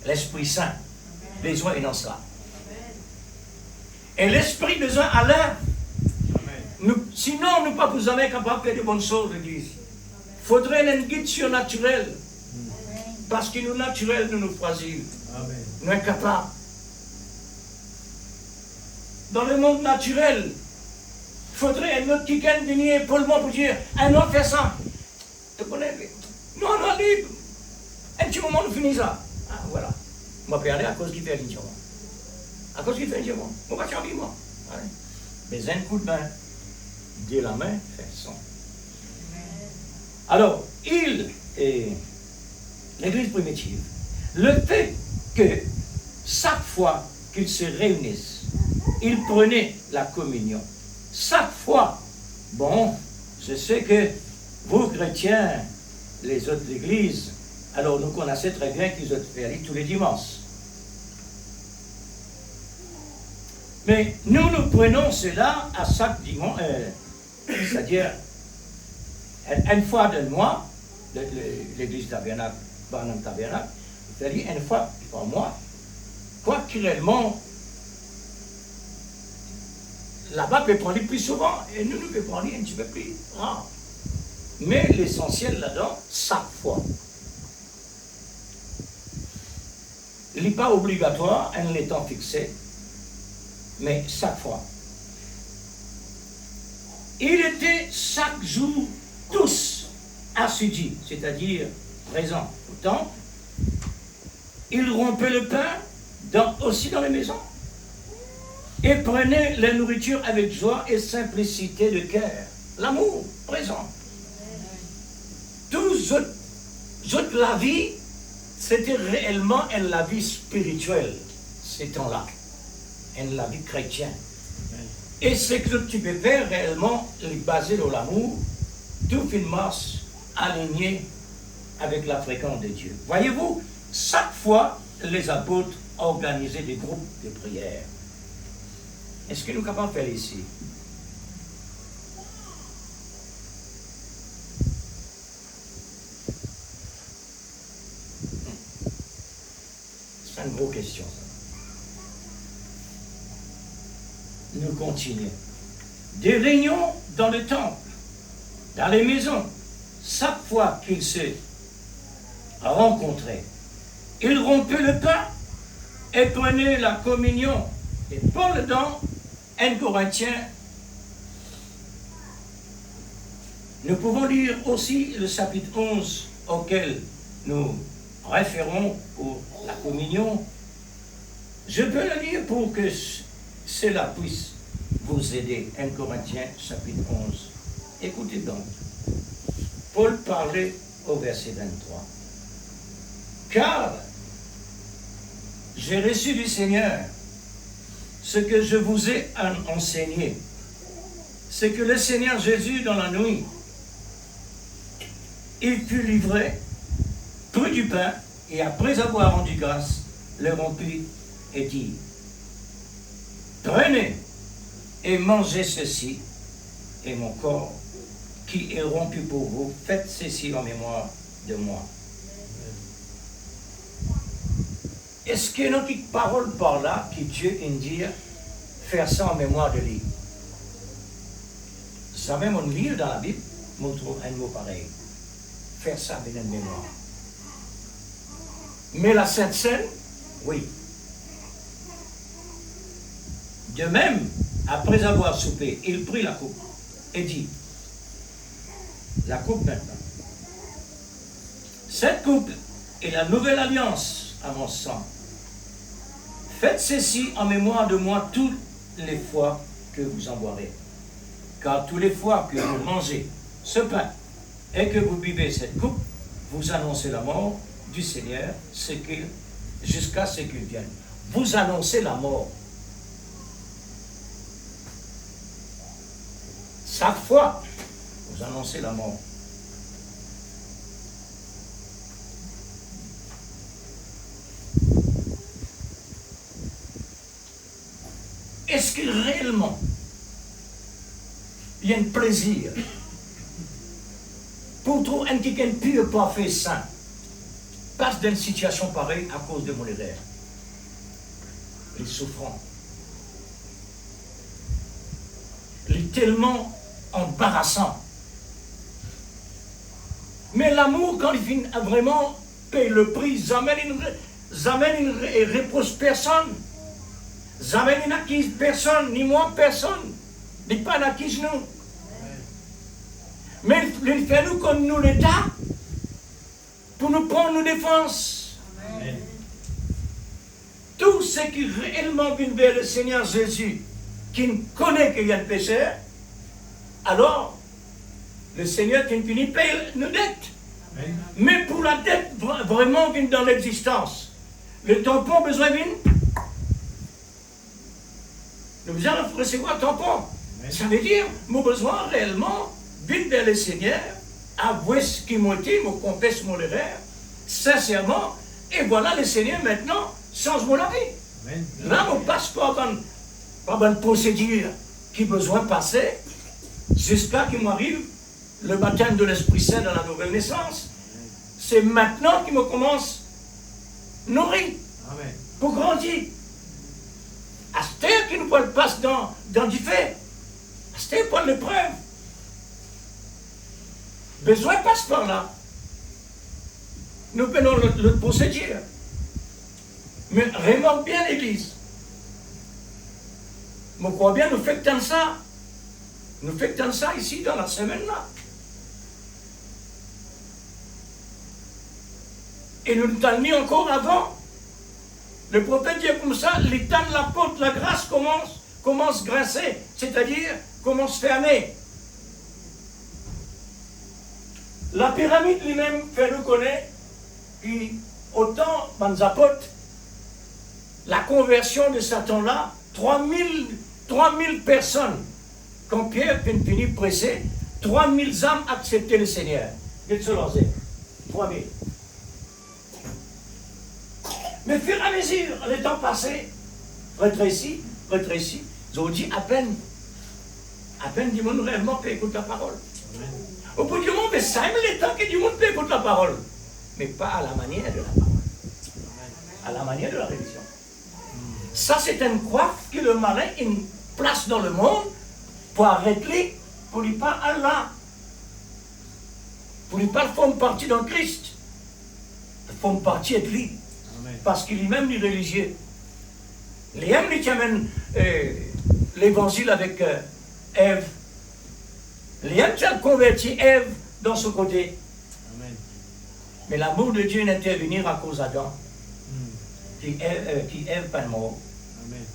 L'Esprit Saint, besoin et non ça. Et l'Esprit besoin à l'heure. Sinon, nous ne sommes pas jamais capables de faire de bonnes choses, l'Église. Il faudrait un guide surnaturel. Parce que nous, naturels, nous fragiles. Nous incapables. Dans le monde naturel, il faudrait un autre qui gagne venir épaulement pour dire un autre fait ça. Tu connais? Non, libre. Un petit moment, nous finissons ça. Ah, voilà. Je vais aller à cause qu'il fait l'individu. À cause qu'il fait l'individu. Je vais changer moi. Mais un coup de main, de la main, fait son. Alors, l'Église primitive, le fait que chaque fois qu'ils se réunissent, il prenait la communion. Chaque fois, bon, je sais que vous, chrétiens, les autres de l'Église, alors nous connaissons très bien qu'ils ont fait tous les dimanches. Mais nous prenons cela à chaque dimanche, c'est-à-dire une fois de mois, l'Église tabernacle, Barnum Tabernacle, c'est-à-dire une fois par mois, quoi qu'il réellement, là-bas peut prendre plus souvent, et nous peut prendre un petit peu plus rare. Mais l'essentiel là-dedans, chaque fois. Il n'est pas obligatoire, en l'étant fixé, mais chaque fois. Il était chaque jour tous assidus, c'est-à-dire présents au temple. Il rompait le pain aussi dans les maisons et prenait la nourriture avec joie et simplicité de cœur. L'amour présent. Toute la vie, c'était réellement la vie spirituelle, ces temps-là, la vie chrétienne. Et ce que tu peux faire réellement, basé sur l'amour, toute une marche alignée avec la fréquence de Dieu. Voyez-vous, chaque fois, les apôtres organisaient des groupes de prière. Est-ce que nous sommes capables de faire ici? C'est une grosse question, ça. Nous continuons. Des réunions dans le temple, dans les maisons, chaque fois qu'ils se rencontraient, ils rompaient le pain et prenaient la communion. Et Paul dans 1 Corinthiens, nous pouvons lire aussi le chapitre 11 auquel nous référons pour la communion. Je peux le lire pour que cela puisse vous aider. 1 Corinthiens chapitre 11. Écoutez donc. Paul parlait au verset 23. Car j'ai reçu du Seigneur ce que je vous ai enseigné. C'est que le Seigneur Jésus, dans la nuit, il fut livré, prit du pain, et après avoir rendu grâce, le rompit et dit: prenez et mangez ceci, et mon corps qui est rompu pour vous, faites ceci en mémoire de moi. Est-ce qu'il y a une petite parole par là qui Dieu dit faire ça en mémoire de lui? Jamais mon livre dans la Bible montre un mot pareil. Faire ça avec une mémoire. Mais la Sainte Seine, oui. De même, après avoir soupé, il prit la coupe et dit: la coupe maintenant. Cette coupe est la nouvelle alliance à mon sang. Faites ceci en mémoire de moi toutes les fois que vous en boirez. Car toutes les fois que vous mangez ce pain et que vous buvez cette coupe, vous annoncez la mort du Seigneur jusqu'à ce qu'il vienne. Vous annoncez la mort. Chaque fois, vous annoncez la mort. Est-ce que réellement il y a un plaisir pour trouver un quelqu'un pur, parfait, saint, passe d'une situation pareille à cause de mon erreur? Il est souffrant. Il est tellement embarrassant. Mais l'amour, quand il finit vraiment paye le prix, jamais il ne reproche personne. Jamais il n'accuse personne, ni moi personne. Il n'est pas n'accuse nous. Mais il fait nous comme nous l'État pour nous prendre nos défenses. Amen. Tout ce qui réellement vient vers le Seigneur Jésus, qui ne connaît qu'il y a un pécheur, alors le Seigneur qui finit paye nos dettes. Amen. Mais pour la dette vraiment vient dans l'existence, le tampon besoin vient. Nous besoin de recevoir tampon. Ça veut dire, mon besoin réellement, vite vers le Seigneur, avouer ce qui m'a dit, me confesse mon erreur, sincèrement, et voilà le Seigneur maintenant change mon vie. Amen. Là, on passe pas par une procédure qui a besoin de passer jusqu'à qu'il m'arrive le baptême de l'Esprit Saint dans la nouvelle naissance. C'est maintenant qu'il me commence à nourrir Amen. pour grandir. À ce terre qui nous passe dans du fait. À ce terre, pas de l'épreuve. Besoin passe par là. Nous prenons le procédure. Mais remarque bien l'Église. Je crois bien, nous faisons tant ça. Nous faisons tant ça ici dans la semaine-là. Et nous t'en mis encore avant. Le prophète dit comme ça, l'état de la porte, la grâce commence à grincer, c'est-à-dire commence à fermer. La pyramide lui-même fait nous connaître, puis autant, dans les apôtres, la conversion de Satan-là, 3000 personnes, quand Pierre finit pressé, 3000 âmes acceptaient le Seigneur. Qu'est-ce que c'est 3000. Mais au fur et à mesure, le temps passé, rétréci, ils ont dit à peine du monde réellement peut écouter la parole. Amen. Au bout du monde, mais ça aime le temps que du monde peut écouter la parole. Mais pas à la manière de la parole. À la manière de la religion. Ça, c'est une coiffe que le malin il place dans le monde pour arrêter, pour lui pas Allah. Pour lui pas faire partie d'un Christ. Faire partie de lui. Parce qu'il est même du religieux. Les hommes qui amènent l'évangile avec Ève. Les hommes qui ont converti Ève dans ce côté. Amen. Mais l'amour de Dieu n'intervenir à cause d'Adam. Qui Ève pas mort. Amen.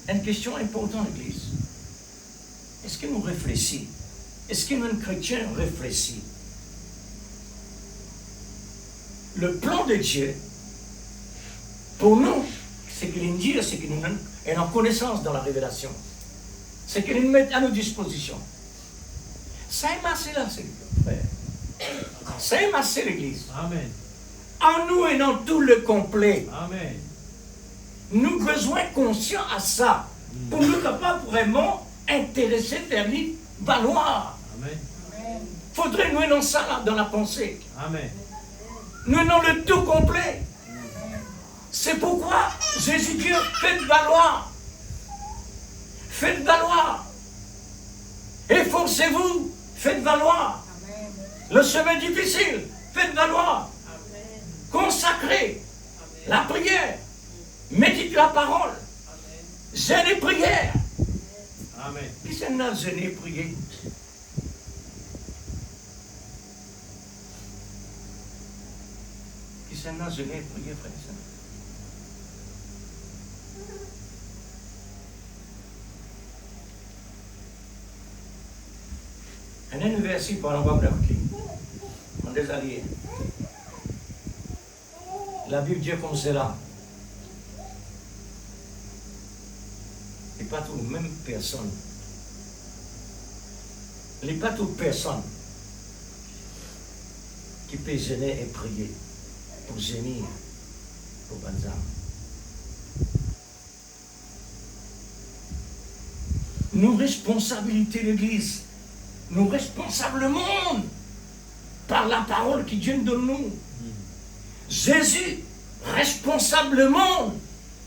Une question importante, l'Église. Est-ce que nous réfléchissons? Est-ce qu'un chrétien réfléchit? Le plan de Dieu, pour nous, c'est qu'il nous dit, c'est qu'il nous est en connaissance dans la révélation. C'est qu'il nous met à nos dispositions. Ça est massé là, c'est frère. Ça est massé l'Église. Amen. En nous et dans tout le complet. Amen. Nous avons besoin conscients à ça. Pour nous capables vraiment intéresser vers lui, valoir. Amen. Faudrait nous dans ça là, dans la pensée. Amen. Nous dans le tout complet. C'est pourquoi Jésus Dieu, faites valoir. Faites valoir. Efforcez-vous, faites valoir. Le chemin difficile, faites valoir. Consacrez la prière. Méditez la parole. Jeûnez prière. Amen. Qui c'est n'a jeûné prier? Qui c'est n'a jeûné prier, frère et sœur? Un université par l'envoi de la clé. On est alliés. La Bible dit comme cela. Et pas toute même personne. Il n'est pas toute personne qui peut gêner et prier pour gémir pour bonnes âmes. Nous responsabilité l'Église, nous responsables le monde par la parole que Dieu nous donne. Jésus responsable le monde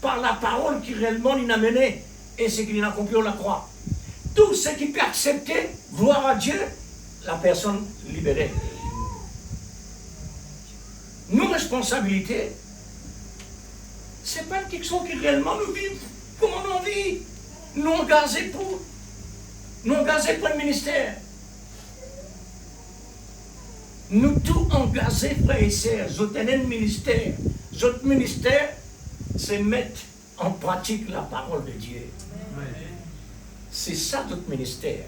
par la parole qui réellement il a mené et ce qu'il a accompli on la croix. Tout ce qui peut accepter, gloire à Dieu, la personne libérée. Nos responsabilités, c'est pas quelque chose qui réellement nous vit. Comment on vit? Nous engagés pour le ministère. Nous tous engagés, frères et sœurs, j'ai un ministère. Notre ministère, c'est mettre en pratique la parole de Dieu. C'est ça notre ministère.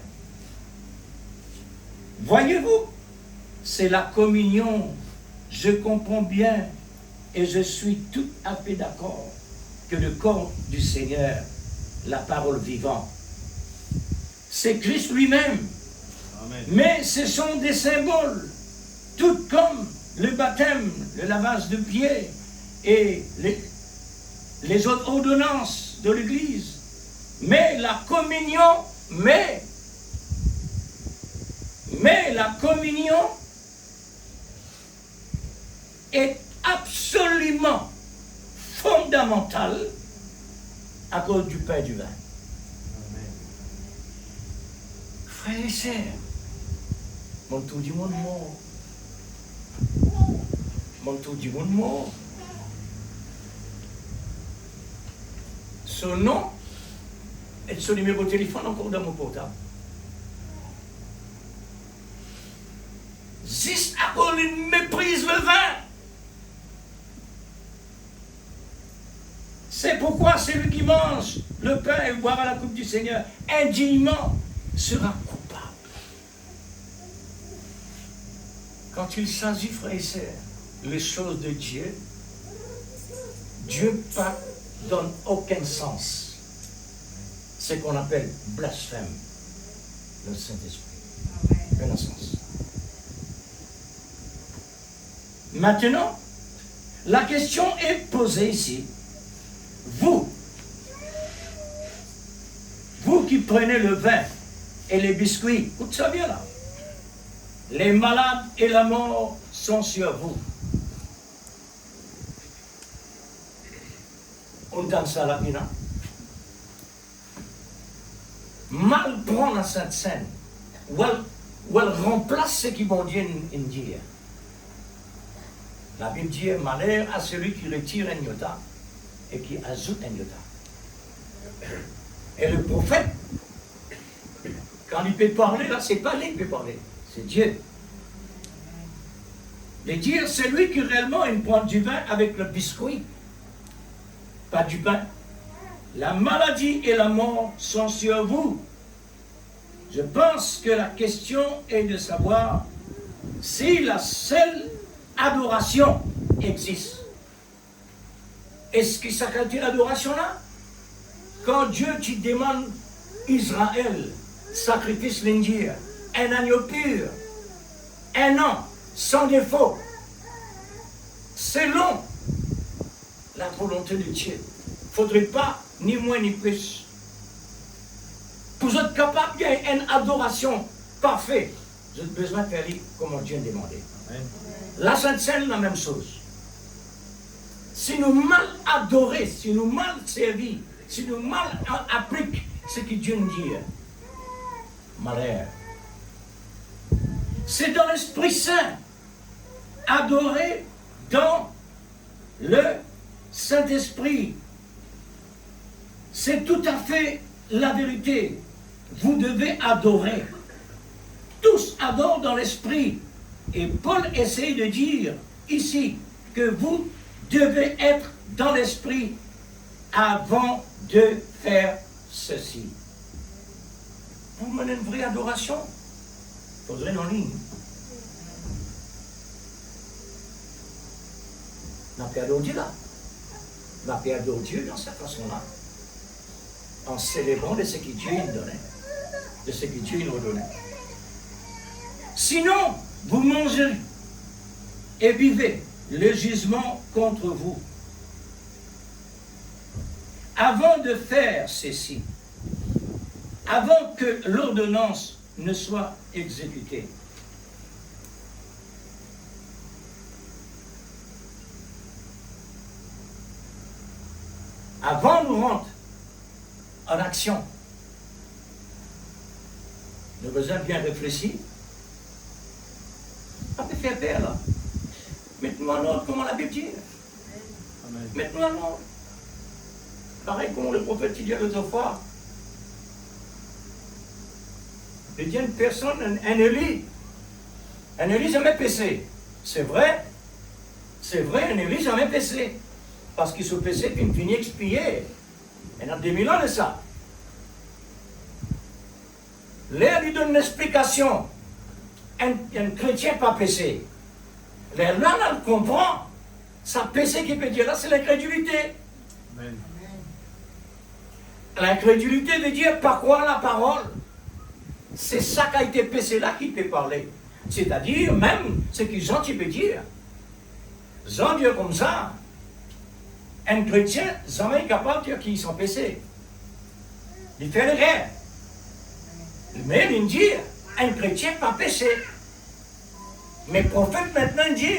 Voyez-vous, c'est la communion je comprends bien et je suis tout à fait d'accord que le corps du Seigneur, la parole vivante, c'est Christ lui-même. Amen. Mais ce sont des symboles, tout comme le baptême, le lavage de pieds et les autres ordonnances de l'Église. Mais la communion, mais la communion est absolument fondamentale à cause du pain et du vin. Amen. Frères et sœurs, mon tour du monde mort. Mon tour du monde mort. Son nom et son numéro de téléphone encore dans mon portable. Juste à cause d'une méprise le vin. C'est pourquoi celui qui mange le pain et boira la coupe du Seigneur indignement sera coupable. Quand il s'agit, frères et sœurs, les choses de Dieu, Dieu ne donne aucun sens. C'est ce qu'on appelle blasphème, le Saint-Esprit. Aucun sens. Maintenant, la question est posée ici. Vous qui prenez le vin et les biscuits, écoute ça bien là. Les malades et la mort sont sur vous. On danse à la pina. Mal prendre la Sainte Seine, ou elle remplace ce qui vont dire dire. La Bible dit malheur à celui qui retire un iota et qui ajoute un iota. Et le prophète, quand il peut parler, là, c'est pas lui qui peut parler, c'est Dieu. Et dire, c'est lui qui réellement il prend du vin avec le biscuit, pas du pain. La maladie et la mort sont sur vous. Je pense que la question est de savoir si la seule adoration existe. Est-ce que ça qualité l'adoration là? Quand Dieu te demande Israël, sacrifice l'indier, un agneau pur, un an, sans défaut, selon la volonté de Dieu. Il ne faudrait pas ni moins ni plus. Pour être capable d'une adoration parfaite, vous avez besoin de faire comme Dieu demandé. Amen. La Sainte Seine, la même chose. Si nous mal adorons, si nous mal servis, si nous mal appliquons ce que Dieu nous dit, malheur. C'est dans l'Esprit Saint, adorer dans le Saint-Esprit. C'est tout à fait la vérité. Vous devez adorer. Tous adorent dans l'Esprit. Et Paul essaye de dire ici que vous devez être dans l'Esprit avant de faire ceci. Pour mener une vraie adoration, il faudrait en ligne. On adore Dieu là. On adore Dieu dans cette façon-là. En célébrant de ce que Dieu nous donnait. De ce que Dieu nous donnait. Sinon, vous mangez et vivez le jugement contre vous. Avant de faire ceci, avant que l'ordonnance ne soit exécutée, avant nous rendre en action, nous avons besoin de bien réfléchir. Pas de faire peur là. Mettez-nous en ordre comme la Bible dit. Amen. Mettez-nous en ordre. Pareil comme le prophète dit l'autre fois. Il dit à une personne, un Élie. Un Élie jamais péché. C'est vrai, un Élie jamais péché. Parce qu'il se péché puis il finit expié. Il y a 2000 ans de ça. Là, lui donne une explication. Un chrétien pas péché. Là, on le comprend. Ça péché qui peut dire là, c'est l'incrédulité. Amen. L'incrédulité veut dire pas croire la parole. C'est ça qui a été péché là qui peut parler. C'est-à-dire même ce que Jean peut dire. Jean dit comme ça. Un chrétien, jamais capable de dire qu'ils sont péchés. Il fait rien. Mais il dit, un chrétien pas péché. Mais le prophète maintenant dit,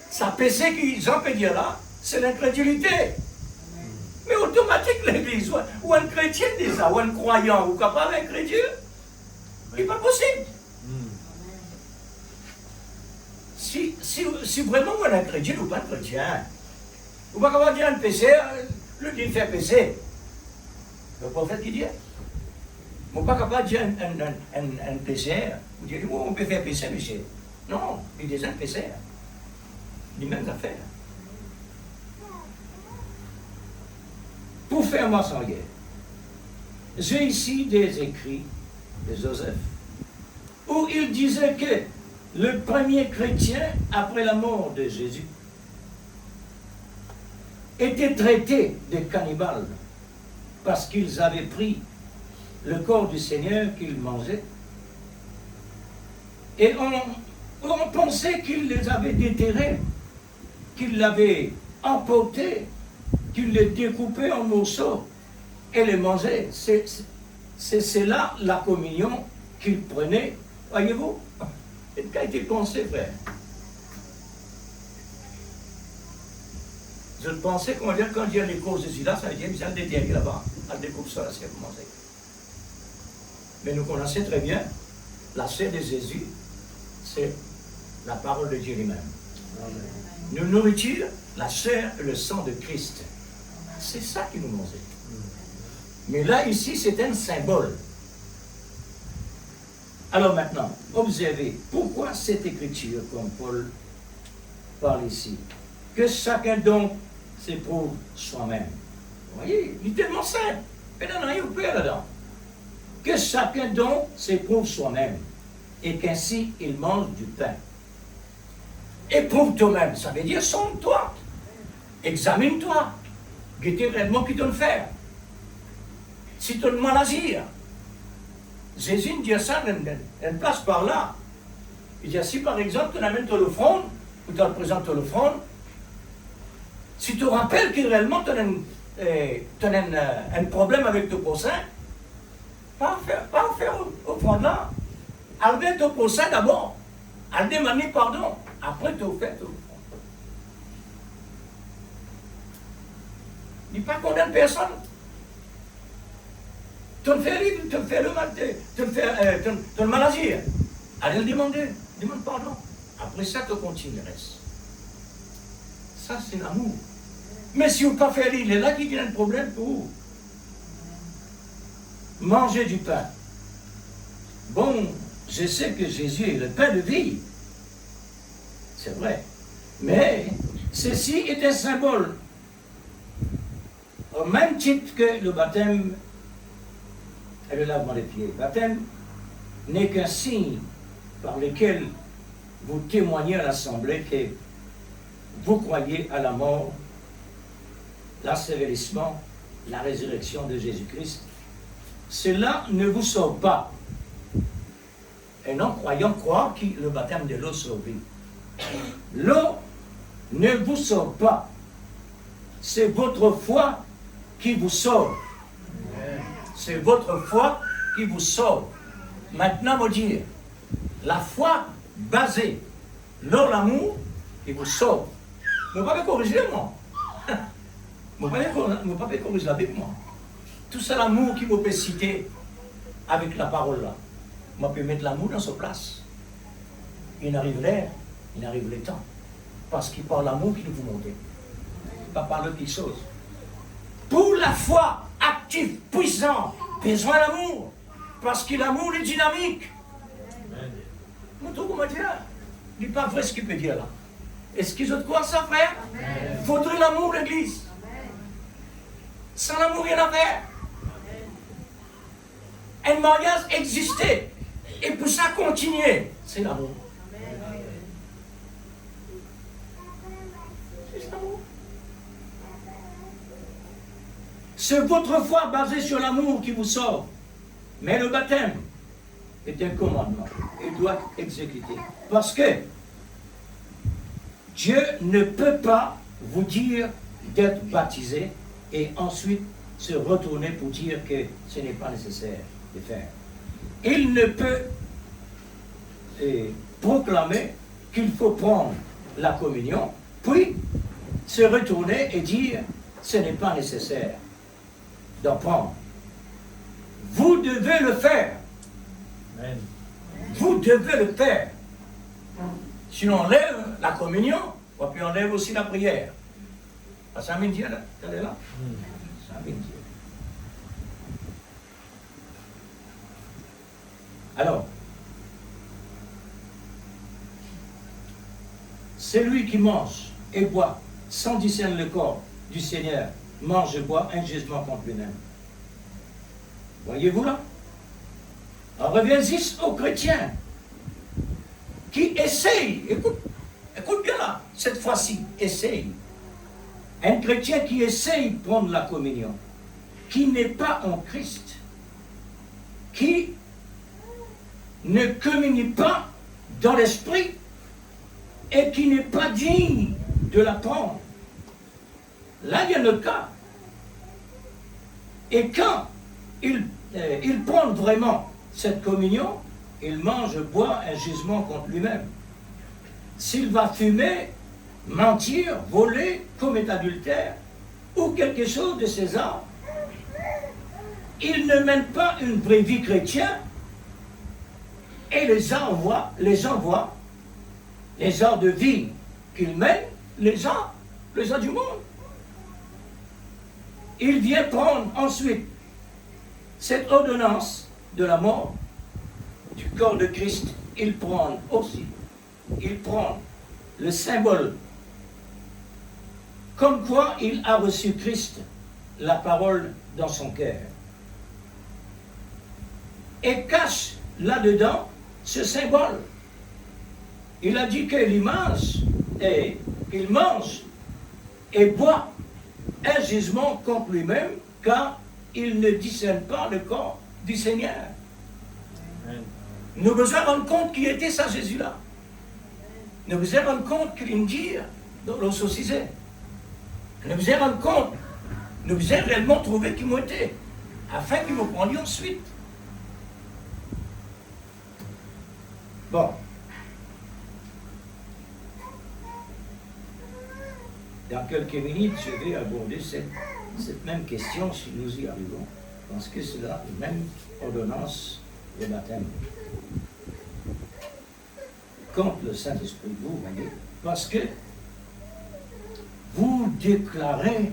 ça péché qu'ils ont peut dire là, c'est l'incrédulité. Mais automatiquement l'église, ou un chrétien dit ça, ou un croyant, ou capable d'être chrétien, c'est pas possible. Si vraiment on est un chrétien ou pas un chrétien, vous ne pouvez pas dire un péché, le dit fait péché. Le prophète qui dit, vous ne pouvez pas dire un péché, vous dites, on peut faire péché, péché. Non, il dit un péché. Les mêmes affaires. Pour faire moi sans guerre, j'ai ici des écrits de Joseph, où il disait que le premier chrétien, après la mort de Jésus, était traité de cannibales parce qu'ils avaient pris le corps du Seigneur qu'ils mangeaient. Et on pensait qu'ils les avaient déterrés, qu'ils l'avaient emporté, qu'ils les découpaient en morceaux et les mangeaient. C'est là la communion qu'ils prenaient. Voyez-vous? C'est qu'a été pensé, frère. Je pensais qu'on va dire quand il y a les causes de Sida, ça veut dire qu'ils ont déterré là-bas. Elle découpe ça, c'est pour manger. Mais nous connaissons très bien la chair de Jésus, c'est la parole de Dieu lui-même. Nous nourriture, la chair et le sang de Christ. C'est ça qui nous mangeait. Mais là, ici, c'est un symbole. Alors maintenant, observez, pourquoi cette écriture, comme Paul parle ici, que chacun donc s'éprouve soi-même. Vous voyez, il est tellement simple. Mais non, il y a rien là-dedans. Que chacun donc s'éprouve soi-même, et qu'ainsi il mange du pain. Éprouve toi-même, ça veut dire sonde-toi, examine-toi, guette réellement qui doit le faire. Si tu as une maladie, Jésus dit ça, une place par là. Il dit, si par exemple tu amènes ton offrande, ou tu présentes ton offrande, si tu te rappelles que réellement tu as un problème avec ton prochain, pas faire offrande là. Allez ton prochain d'abord, allez demander pardon, après tu fais ton offrande. Il ne pas condamner personne. Tu le fais le mal, tu le maladie. Allez le demander, demande pardon. Après ça, tu continueras. Ça, c'est l'amour. Mais si vous ne pas faire, il est là qui vient un problème pour vous. Manger du pain. Bon, je sais que Jésus est le pain de vie. C'est vrai. Mais ceci est un symbole. Au même titre que le baptême et le lavement des pieds. Le baptême n'est qu'un signe par lequel vous témoignez à l'Assemblée que vous croyez à la mort, l'ensevelissement, la résurrection de Jésus-Christ. Cela ne vous sauve pas. Et non-croyants croient que le baptême de l'eau sauve. L'eau ne vous sauve pas. C'est votre foi qui vous sauve. C'est votre foi qui vous sauve. Maintenant, vous dire, la foi basée sur l'amour qui vous sauve. Vous ne pouvez pas corriger moi. Vous ne pouvez pas corriger la Bible moi. Tout ça l'amour qui vous peut citer avec la parole là. Moi, je peux mettre l'amour dans sa place. Il arrive l'air, il arrive le temps. Parce qu'il parle l'amour qui nous vous montre. Pas par l'autre chose. Pour la foi active, puissante, besoin d'amour. Parce que l'amour est dynamique. Moi, tout comment dire? Il n'est pas vrai ce qu'il peut dire là. Est-ce qu'ils ont de quoi ça, frère? Il faudrait l'amour, l'église. Sans l'amour, il n'y a rien à faire. Un mariage existait. Et pour ça continuer, c'est l'amour. C'est votre foi basée sur l'amour qui vous sauve. Mais le baptême est un commandement. Il doit être exécuté. Parce que Dieu ne peut pas vous dire d'être baptisé et ensuite se retourner pour dire que ce n'est pas nécessaire de faire. Il ne peut proclamer qu'il faut prendre la communion, puis se retourner et dire ce n'est pas nécessaire d'en prendre. Vous devez le faire. Amen. Vous devez le faire. Si on enlève la communion, on peut enlèver aussi la prière. Ça veut dire, elle est là. Ça veut dire. Alors, celui qui mange et boit sans discerner le corps du Seigneur, mange et boit un jugement contre lui-même. Voyez-vous là? On revient ici aux chrétiens qui essayent, écoute bien là, cette fois-ci, essaye. Un chrétien qui essaye de prendre la communion, qui n'est pas en Christ, qui ne communie pas dans l'esprit et qui n'est pas digne de la prendre. Là, il y a le cas. Et quand il prend vraiment cette communion, il mange, boit un jugement contre lui-même. S'il va fumer, mentir, voler, commettre adultère ou quelque chose de ces arts, il ne mène pas une vraie vie chrétienne et les arts de vie qu'il mène, les arts du monde. Il vient prendre ensuite cette ordonnance de la mort du corps de Christ. Il prend le symbole comme quoi il a reçu Christ, la parole dans son cœur, et cache là-dedans ce symbole. Il a dit qu'il mange et boit un jugement contre lui-même, car il ne discerne pas le corps du Seigneur. Amen. Nous devons rendre compte qui était ça Jésus-là. Nous devons rendre compte qu'il me dit dans l'eau saucisée. Nous devons rendre compte, nous devons réellement trouver qui m'ont été, afin qu'ils me prenions ensuite. Bon. Dans quelques minutes, je vais aborder cette même question si nous y arrivons, parce que c'est la même ordonnance de baptême. Contre le Saint-Esprit, vous voyez, parce que vous déclarez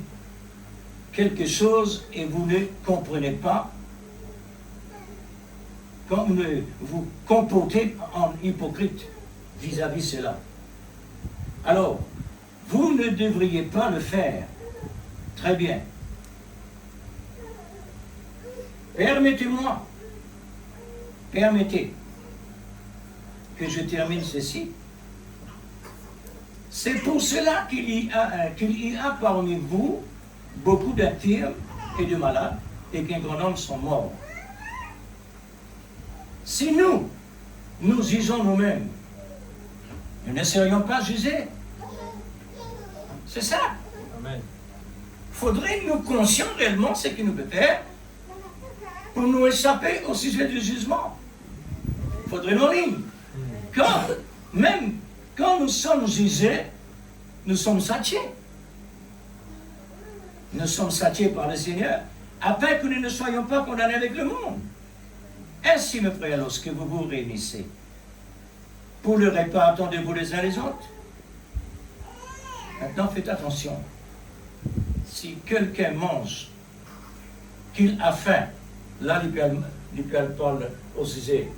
quelque chose et vous ne comprenez pas, quand vous vous comportez en hypocrite vis-à-vis cela. Alors, vous ne devriez pas le faire. Très bien. Permettez que je termine ceci. C'est pour cela qu'il y a parmi vous beaucoup d'infirmes et de malades et qu'un grand nombre sont morts. Si nous jugeons nous-mêmes, nous ne serions pas jugés. C'est ça. Amen. Faudrait nous conscients réellement ce qu'il nous peut faire pour nous échapper au sujet du jugement. Faudrait nos lignes. Même quand nous sommes jugés, nous sommes châtiés. Nous sommes châtiés par le Seigneur, afin que nous ne soyons pas condamnés avec le monde. Ainsi, mes frères, lorsque vous vous réunissez, pour le repas, attendez-vous les uns les autres. Maintenant, faites attention. Si quelqu'un mange, qu'il a faim, là, il peut parler au sujet,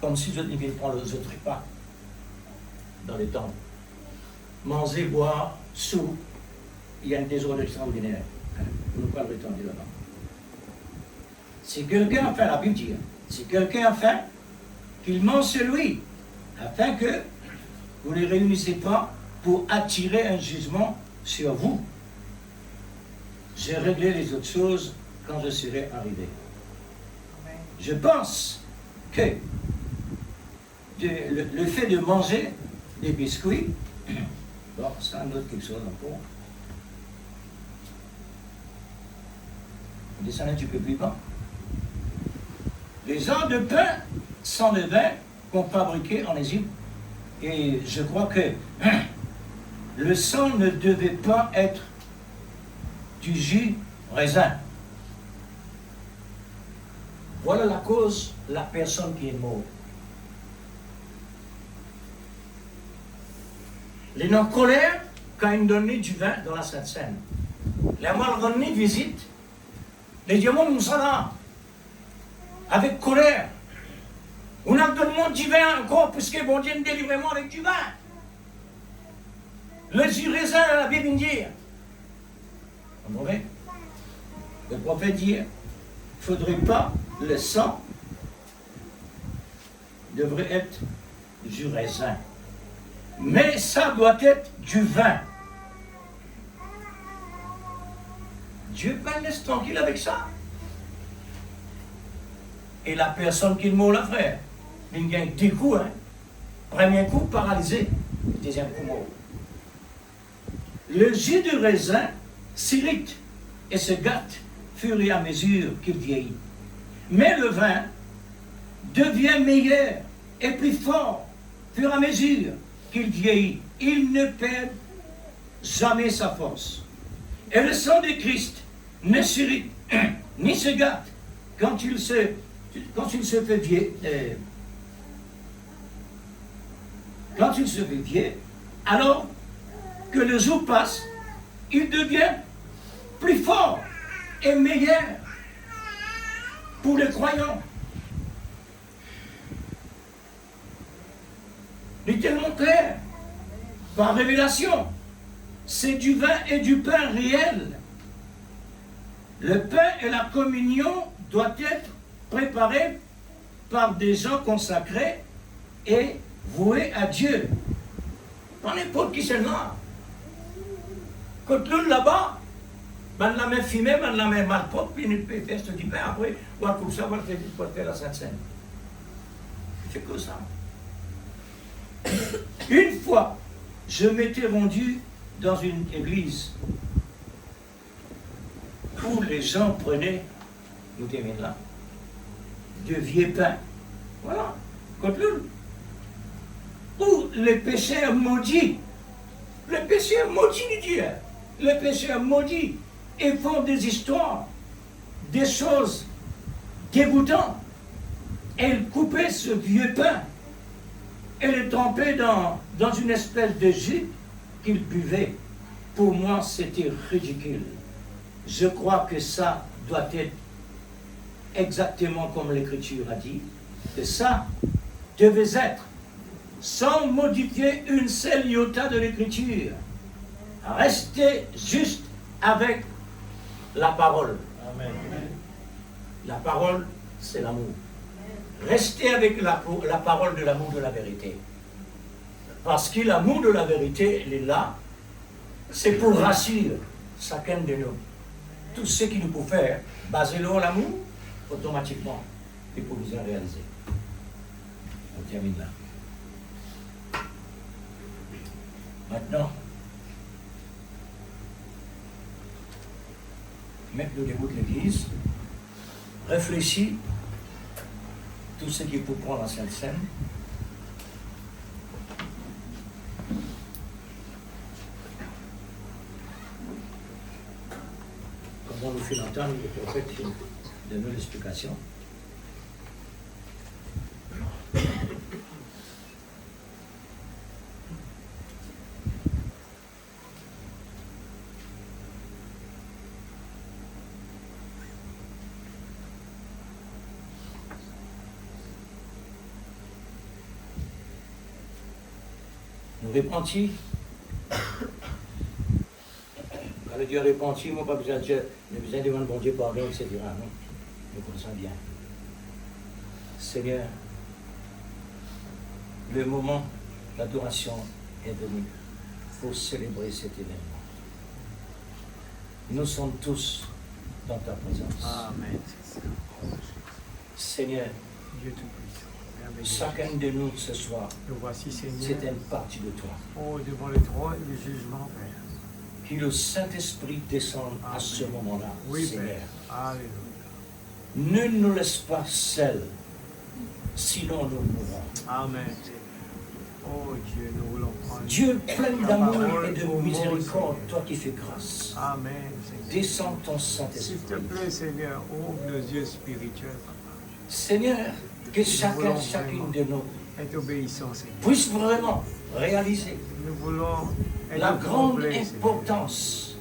comme si je devais prendre les autres repas dans les temples. Manger, boire, sous, il y a un désordre extraordinaire. Nous parlerons de là-bas. Si quelqu'un a faim, la Bible dit, si quelqu'un a faim, qu'il mange celui, afin que vous ne les réunissez pas pour attirer un jugement sur vous. j'ai réglé les autres choses quand je serai arrivé. Je pense que le fait de manger des biscuits, bon, c'est un autre quelque chose encore. On descend un petit peu plus bas. Les genres de pain sans levain qu'on fabriquait en Égypte. Et je crois que le sang ne devait pas être du jus raisin. Voilà la cause, la personne qui est morte. Les non colère quand ils donnent du vin dans la Sainte Seine. Les malgronnés visitent. Les diamants nous sont là. Avec colère. On a donné du vin encore, puisque bon Dieu nous délivre avec du vin. Le jus raisin, la Bible dit. Vous comprenez? Le prophète dit, il ne faudrait pas, le sang devrait être du raisin. Mais ça doit être du vin. Dieu va laisse tranquille avec ça. Et la personne qui mord la frère, il gagne 10 coups. Hein. Premier coup, paralysé. Deuxième coup, mort. Le jus de raisin s'irrite et se gâte fur et à mesure qu'il vieillit. Mais le vin devient meilleur et plus fort fur et à mesure qu'il vieillit. Il ne perd jamais sa force. Et le sang de Christ ne s'irrite ni se gâte quand il se fait vieux. Quand il se fait vieux, alors que le jour passe, il devient plus fort et meilleur pour les croyants. Il est tellement clair, par révélation, c'est du vin et du pain réel. Le pain et la communion doivent être préparés par des gens consacrés et voués à Dieu. Pas n'importe qui c'est là. Quand l'autre là-bas, ben la main fumée, ben la main mal propre, puis il peut faire ce du pain après, ou à comme ça, on va faire la Sainte Seine. C'est que ça. Une fois, je m'étais rendu dans une église où les gens prenaient, nous terminons là, de vieux pain. Voilà, contre l'autre. Où les pécheurs maudits, les pécheurs maudits de Dieu, les pécheurs maudits, et font des histoires, des choses dégoûtantes. Et ils coupaient ce vieux pain et le trempaient dans une espèce de jus qu'ils buvaient. Pour moi, c'était ridicule. Je crois que ça doit être exactement comme l'Écriture a dit, que ça devait être sans modifier une seule iota de l'Écriture. Restez juste avec la parole. Amen. La parole, c'est l'amour. Restez avec la parole de l'amour de la vérité. Parce que l'amour de la vérité, il est là. C'est pour rassurer chacun de nous. Tout ce qu'il nous peut faire, basez-le en l'amour, automatiquement, et pour vous en réaliser. On termine là. Maintenant, mettre le début de l'Église, réfléchis tout ce qu'il faut prendre en Sainte Seine. Comme on nous fait l'entendre, le prophète donne l'explication. Nous repentis. Quand le Dieu repentit, moi pas besoin de Dieu, mais besoin de demander bon Dieu pardon, etc. Non, nous connaissons bien. Seigneur, le moment d'adoration est venu pour célébrer cet événement. Nous sommes tous dans ta présence. Amen. Seigneur, Dieu Tout-Puissant. Merveilleux. chacun de nous ce soir, Nous voici, Seigneur. c'est une partie de toi. Oh, devant le trône du jugement, Père. Que le Saint-Esprit descende à Amen. ce moment-là, Oui, Seigneur. Père. Alléluia. Ne nous laisse pas seuls, sinon nous mourrons. Amen. Oh Dieu, nous voulons prendre. Dieu plein d'amour et de Au mot, miséricorde, Seigneur. toi qui fais grâce. Amen, Seigneur. Descends ton S'il Saint-Esprit. te plaît, Seigneur, ouvre nos yeux spirituels, Papa. Seigneur, que chacune voulons de nous Être obéissant, Seigneur. puisse vraiment réaliser Nous voulons être la grande complets, Seigneur. importance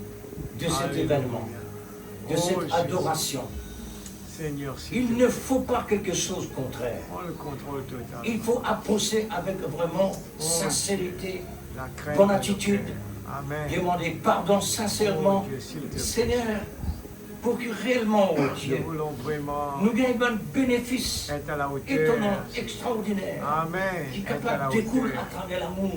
de cet Alléluia. événement, de Oh, cette Jésus. adoration. Seigneur, s'il Il te ne plaît, faut pas quelque chose de contraire. prends le contrôle total. Il faut approcher avec vraiment sincérité, La crainte bonne de nos attitude, cœurs. Amen. demander pardon sincèrement, Oh, Dieu, s'il te plaît. Seigneur, pour que réellement, oh Dieu, Nous voulons vraiment nous gagnons un bénéfice être à la hauteur. étonnant, extraordinaire, Amen. qui est Être à la capable de découle hauteur. à travers l'amour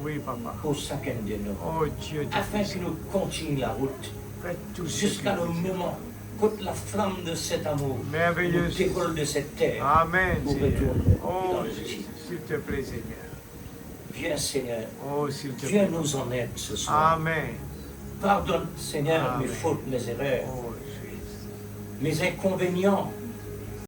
Oui, Papa. pour chacun de nous, Oh Dieu, afin que nous continuions la route faites tout ce jusqu'à que le vous voulez. moment où la flamme de cet amour Merveilleux. nous décolle de cette terre. Amen, Pour Seigneur. retourner Oh, dans le ciel. s'il te plaît, Seigneur. Viens, Seigneur, Oh, s'il te viens plaît. nous en aide ce soir. Amen. Pardonne, Seigneur, Amen. mes fautes, mes erreurs, Oh, Jésus. mes inconvénients,